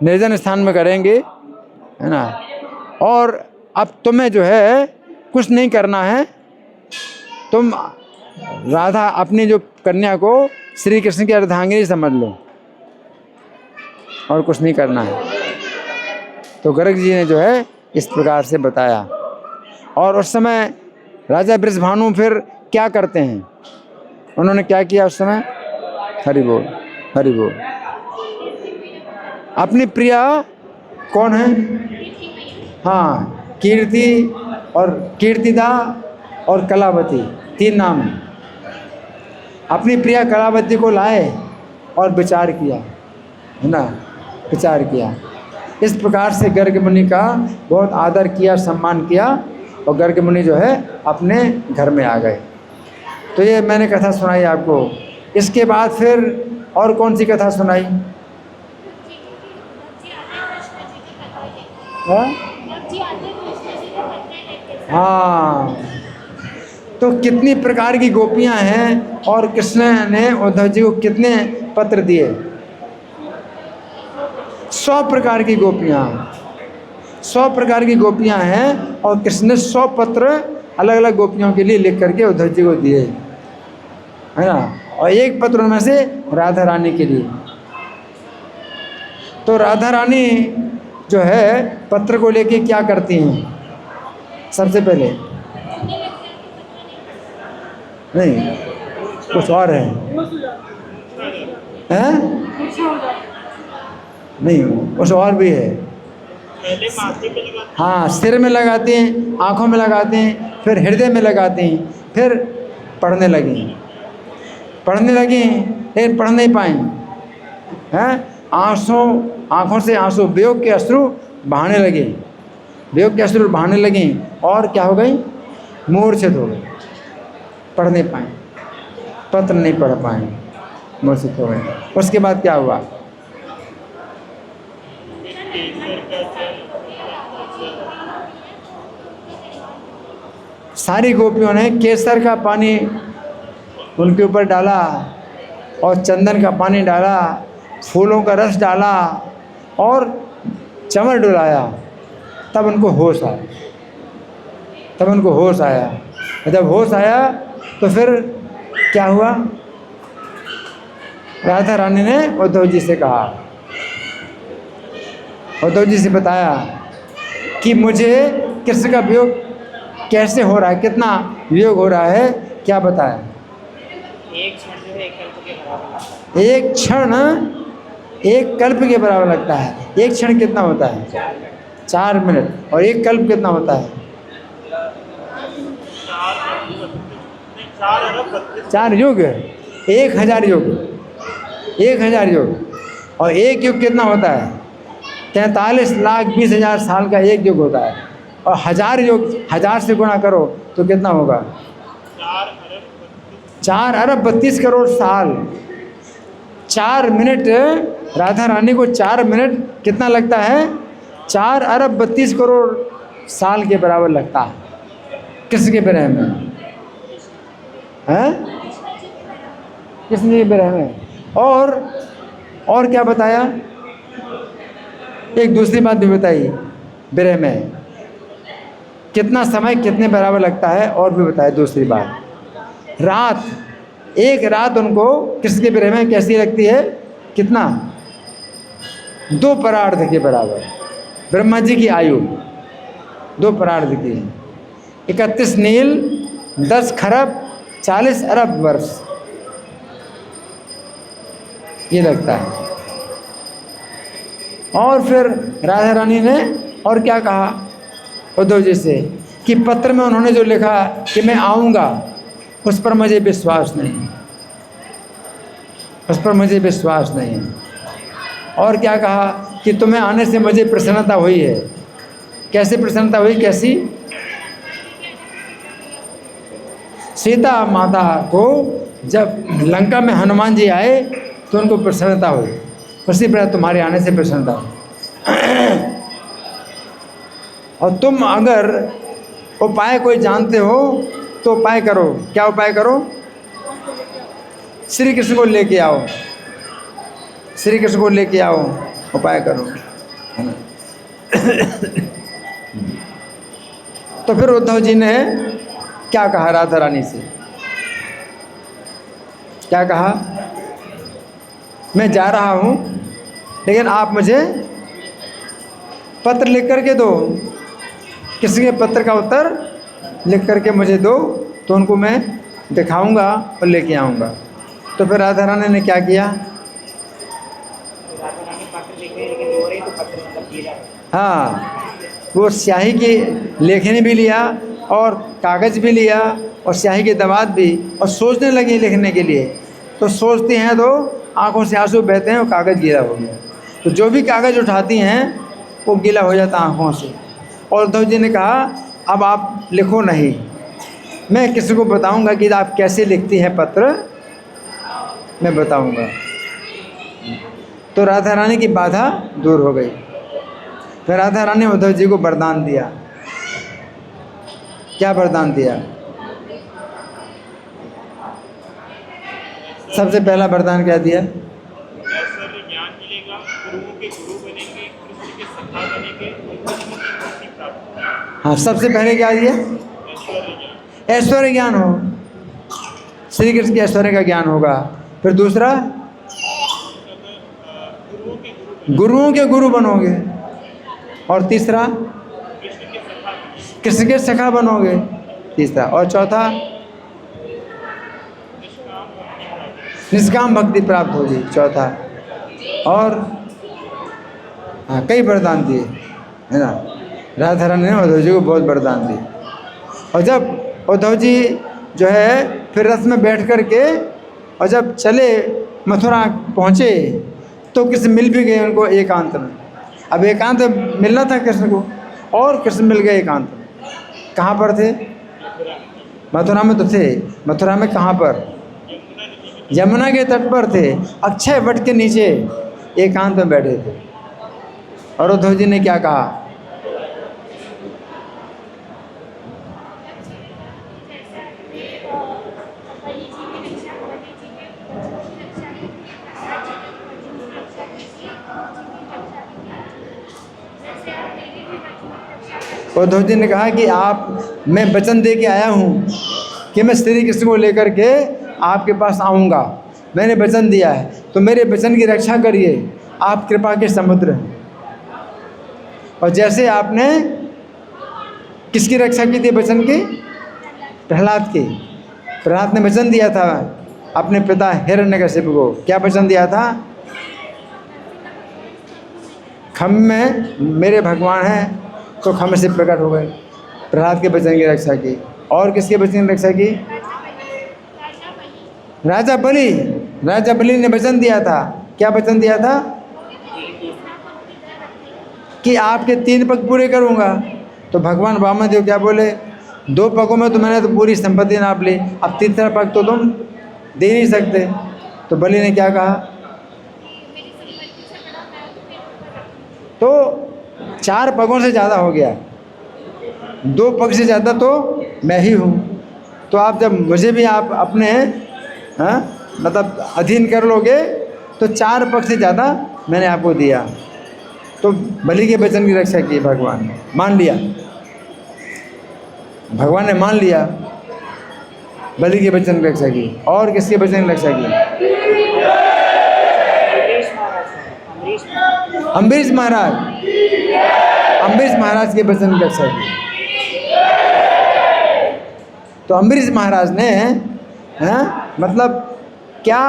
निर्जन स्थान में करेंगे, है ना। और अब तुम्हें जो है कुछ नहीं करना है, तुम राधा अपनी जो कन्या को श्री कृष्ण की अर्धांगिनी समझ लो, और कुछ नहीं करना है। तो गर्ग जी ने जो है इस प्रकार से बताया। और उस समय राजा बृषभानु फिर क्या करते हैं? उन्होंने क्या किया उस समय? हरि बोल, हरि बोल। अपनी प्रिया कौन है? हाँ, कीर्ति और कीर्तिदा और कलावती, 3 नाम है। अपनी प्रिया कलावती को लाए और विचार किया, है ना, विचार किया। इस प्रकार से गर्ग मुनि का बहुत आदर किया, सम्मान किया, और गर्ग मुनि जो है अपने घर में आ गए। तो ये मैंने कथा सुनाई आपको। इसके बाद फिर और कौन सी कथा सुनाई? हाँ, तो कितनी प्रकार की गोपियां हैं, और कृष्ण ने उद्धव जी को कितने पत्र दिए? 100 प्रकार की गोपियां, 100 प्रकार की गोपियां हैं, और कृष्ण ने 100 पत्र अलग अलग गोपियों के लिए लिख करके उद्धव जी को दिए, है ना। और एक पत्र उनमें से राधा रानी के लिए। तो राधा रानी जो है पत्र को लेके क्या करती हैं? सबसे पहले नहीं, कुछ और है, हैं? नहीं, कुछ और भी है। हाँ, सिर में लगाते हैं, आँखों में लगाते हैं, फिर हृदय में लगाते हैं, फिर पढ़ने लगी, लेकिन पढ़ नहीं पाई, हैं? आँखों से आंसू, वियोग के अश्रु बहाने लगे, वियोग के अश्रु बहाने लगे, और क्या हो गई? मूर्छित हो गई, पढ़ नहीं पाए, पत्र नहीं पढ़ पाए, मूर्छित हो गए। उसके बाद क्या हुआ? सारी गोपियों ने केसर का पानी उनके ऊपर डाला, और चंदन का पानी डाला, फूलों का रस डाला, और चमर डुलाया। तब उनको होश आया, तब उनको होश आया। जब होश आया तो फिर क्या हुआ? राधा रानी ने उद्धव जी से कहा, उद्धव जी से बताया कि मुझे कृष्ण का वियोग कैसे हो रहा है, कितना वियोग हो रहा है, क्या बताया। एक क्षण जो है एक कल्प के बराबर लगता है। एक क्षण एक कल्प के बराबर लगता है। एक क्षण कितना होता है? 4 मिनट। और एक कल्प कितना होता है? 4 युग, 1000 युग, 1000 युग। और एक युग कितना होता है? 43,20,000 साल का एक युग होता है। और 1000 युग 1000 से गुणा करो तो कितना होगा? 4 अरब 32 करोड़ साल। 4 मिनट, राधा रानी को 4 मिनट कितना लगता है? 4 अरब 32 करोड़ साल के बराबर लगता है। किसके विरह में? हैं? किसके विरह में? और क्या बताया? एक दूसरी बात भी बताई, विरह में कितना समय कितने बराबर लगता है, और भी बताया दूसरी बात। रात, एक रात उनको किसके विरह में कैसी लगती है? कितना? 2 परार्ध के बराबर। ब्रह्मा जी की आयु 2 परार्ध की है। 31 नील 10 खरब 40 अरब वर्ष ये लगता है। और फिर राधा रानी ने और क्या कहा उद्धव जी से कि पत्र में उन्होंने जो लिखा कि मैं आऊँगा, उस पर मुझे विश्वास नहीं, उस पर मुझे विश्वास नहीं। और क्या कहा कि तुम्हें आने से मुझे प्रसन्नता हुई है। कैसे प्रसन्नता हुई? कैसी? सीता माता को जब लंका में हनुमान जी आए तो उनको प्रसन्नता हुई, उसी प्रकार तुम्हारे आने से प्रसन्नता हुई। और तुम अगर उपाय कोई जानते हो तो उपाय करो। क्या उपाय करो? श्री कृष्ण को लेके आओ, श्री कृष्ण को लेके आओ, उपाय करो, है ना। तो फिर उद्धव जी ने क्या कहा राधा रानी से? क्या कहा? मैं जा रहा हूँ, लेकिन आप मुझे पत्र लिख करके दो। किसी के पत्र का उत्तर लिख करके मुझे दो, तो उनको मैं दिखाऊंगा और लेके आऊँगा। तो फिर राधा रानी ने क्या किया? राधा रानी पत्र लिख रही है, लेकिन रो रही तो पत्र मतलब गीला है। हाँ, वो स्याही की लेखनी भी लिया और कागज़ भी लिया और स्याही के दवात भी, और सोचने लगी लिखने के लिए। तो सोचती हैं तो आंखों से आंसू बहते हैं और कागज़ गीला हो गया। तो जो भी कागज़ उठाती हैं वो गीला हो जाता आंखों से। और उद्धव जी ने कहा अब आप लिखो नहीं, मैं किसी को बताऊंगा कि आप कैसे लिखती हैं पत्र, मैं बताऊंगा। तो राधा रानी की बाधा दूर हो गई। फिर राधा रानी ने उद्धव जी को वरदान दिया। क्या वरदान दिया? सबसे पहला वरदान क्या दिया? ऐश्वर्य ज्ञान मिलेगा, गुरुओं के गुरु बनेंगे, कृष्ण के सखा बनेंगे, और कृष्ण की भक्ति प्राप्त होगी। हाँ, सबसे पहले क्या दिया? ऐश्वर्य ज्ञान। ऐश्वर्य ज्ञान हो, श्री कृष्ण के ऐश्वर्य का ज्ञान होगा। फिर दूसरा, गुरुओं के गुरु बनोगे। और तीसरा, कृष्ण के सखा बनोगे। तीसरा, और चौथा, निष्काम भक्ति प्राप्त होगी। चौथा, और हाँ, कई वरदान दिए, है ना। राधा रानी ने उद्धव जी को बहुत वरदान दिए। और जब उद्धव जी जो है फिर रथ में बैठ कर के और जब चले मथुरा पहुँचे तो कृष्ण मिल भी गए उनको एकांत में। अब एकांत मिलना था कृष्ण को, और कृष्ण मिल गए एकांत में। कहाँ पर थे? मथुरा में तो थे। मथुरा में कहाँ पर? यमुना के तट पर थे, अक्षय वट के नीचे एकांत में बैठे थे। और उद्धव जी ने क्या कहा? उद्धव जी ने कहा कि मैं वचन दे के आया हूँ कि मैं श्री कृष्ण को लेकर के आपके पास आऊँगा, मैंने वचन दिया है, तो मेरे वचन की रक्षा करिए। आप कृपा के समुद्र हैं। और जैसे आपने किसकी रक्षा की थी वचन की? प्रहलाद की। प्रहलाद ने वचन दिया था अपने पिता हिरण्यकशिपु को। क्या वचन दिया था? खम में मेरे भगवान हैं, तो खम से प्रकट हो गए। प्रहलाद के वचन की रक्षा की। और किसके वचन की रक्षा की? राजा बलि। राजा बलि ने वचन दिया था। क्या वचन दिया था? कि आपके 3 पग पूरे करूंगा। तो भगवान वामदेव क्या बोले? 2 पगों में तो मैंने तो पूरी संपत्ति नाप ली, अब 3 पग तो तुम दे नहीं सकते। तो बलि ने क्या कहा? तो 4 पगों से ज़्यादा हो गया, 2 पग से ज़्यादा तो मैं ही हूँ। तो आप जब मुझे भी आप अपने मतलब अधीन कर लोगे, तो 4 पग से ज़्यादा मैंने आपको दिया। तो बलि के वचन की रक्षा की भगवान ने, मान लिया। भगवान ने मान लिया, बलि के वचन की रक्षा की। और किसके वचन की रक्षा की? अम्बरीश महाराज। अम्बरीश महाराज के वचन की रक्षा की। तो अम्बरीश महाराज ने मतलब क्या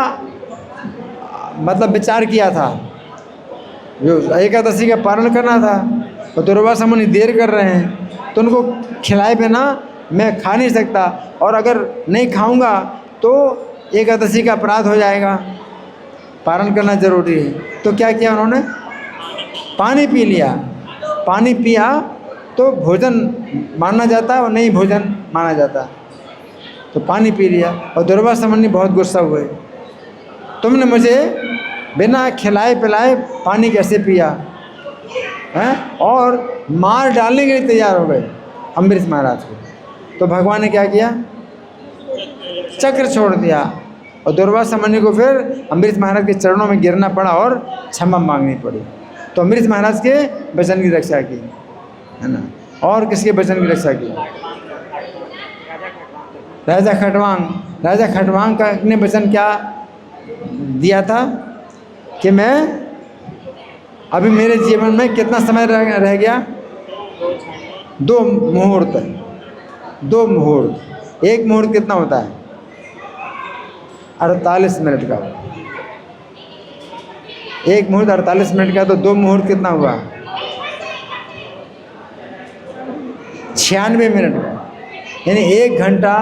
मतलब विचार किया था? जो एकादशी का पालन करना था, तो दुर्वासा मुनि देर कर रहे हैं, तो उनको खिलाए बिना मैं खा नहीं सकता, और अगर नहीं खाऊंगा तो एकादशी का अपराध हो जाएगा, पालन करना जरूरी है। तो क्या किया उन्होंने? पानी पी लिया। पानी पिया तो भोजन माना जाता है और नहीं भोजन माना जाता। तो पानी पी लिया, और दुर्वासा मुनि बहुत गुस्सा हुए, तुमने मुझे बिना खिलाए पिलाए पानी कैसे पिया हैं? और मार डालने के लिए तैयार हो गए अम्बरीश महाराज को। तो भगवान ने क्या किया? चक्र छोड़ दिया, और दुर्वासा मुनि को फिर अम्बरीश महाराज के चरणों में गिरना पड़ा और क्षमा मांगनी पड़ी। तो अम्बरीश महाराज के वचन की रक्षा की, है ना। और किसके वचन की रक्षा की? राजा खटवांग। राजा खटवांग का ने वचन क्या दिया था कि मैं अभी मेरे जीवन में कितना समय रह गया? 2 मुहूर्त। 2 मुहूर्त। 1 मुहूर्त कितना होता है? 48 मिनट का। 1 मुहूर्त 48 मिनट का, तो 2 मुहूर्त कितना हुआ? 96 मिनट का। यानी 1 घंटा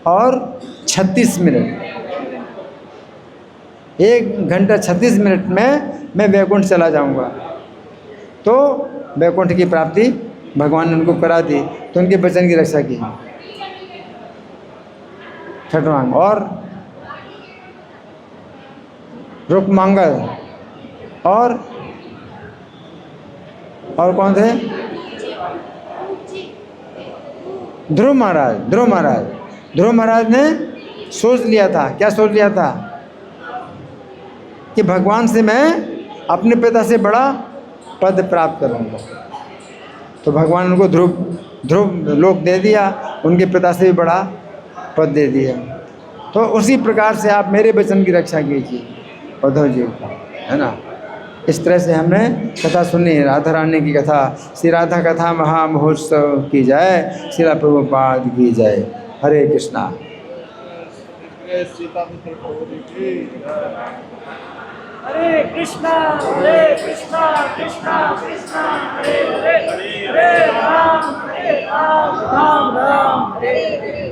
और 36 मिनट। 1 घंटा 36 मिनट में मैं वैकुंठ चला जाऊंगा। तो वैकुंठ की प्राप्ति भगवान ने उनको करा दी। तो उनके वचन की रक्षा की खटवांग। और रूपमांगल, और कौन थे? ध्रुव महाराज। ध्रुव महाराज। ध्रुव महाराज ने सोच लिया था। क्या सोच लिया था? कि भगवान से मैं अपने पिता से बड़ा पद प्राप्त करूंगा। तो भगवान ने उनको ध्रुव लोक दे दिया, उनके पिता से भी बड़ा पद दे दिया। तो उसी प्रकार से आप मेरे वचन की रक्षा कीजिए उद्धव जी का, है ना। इस तरह से हमने कथा सुनी, राधा रानी की कथा। श्री राधा कथा महामहोत्सव की जय। श्रील प्रभुपाद की जय। हरे कृष्णा। हरे कृष्णा कृष्णा कृष्णा हरे हरे, हरे राम राम राम हरे हरे।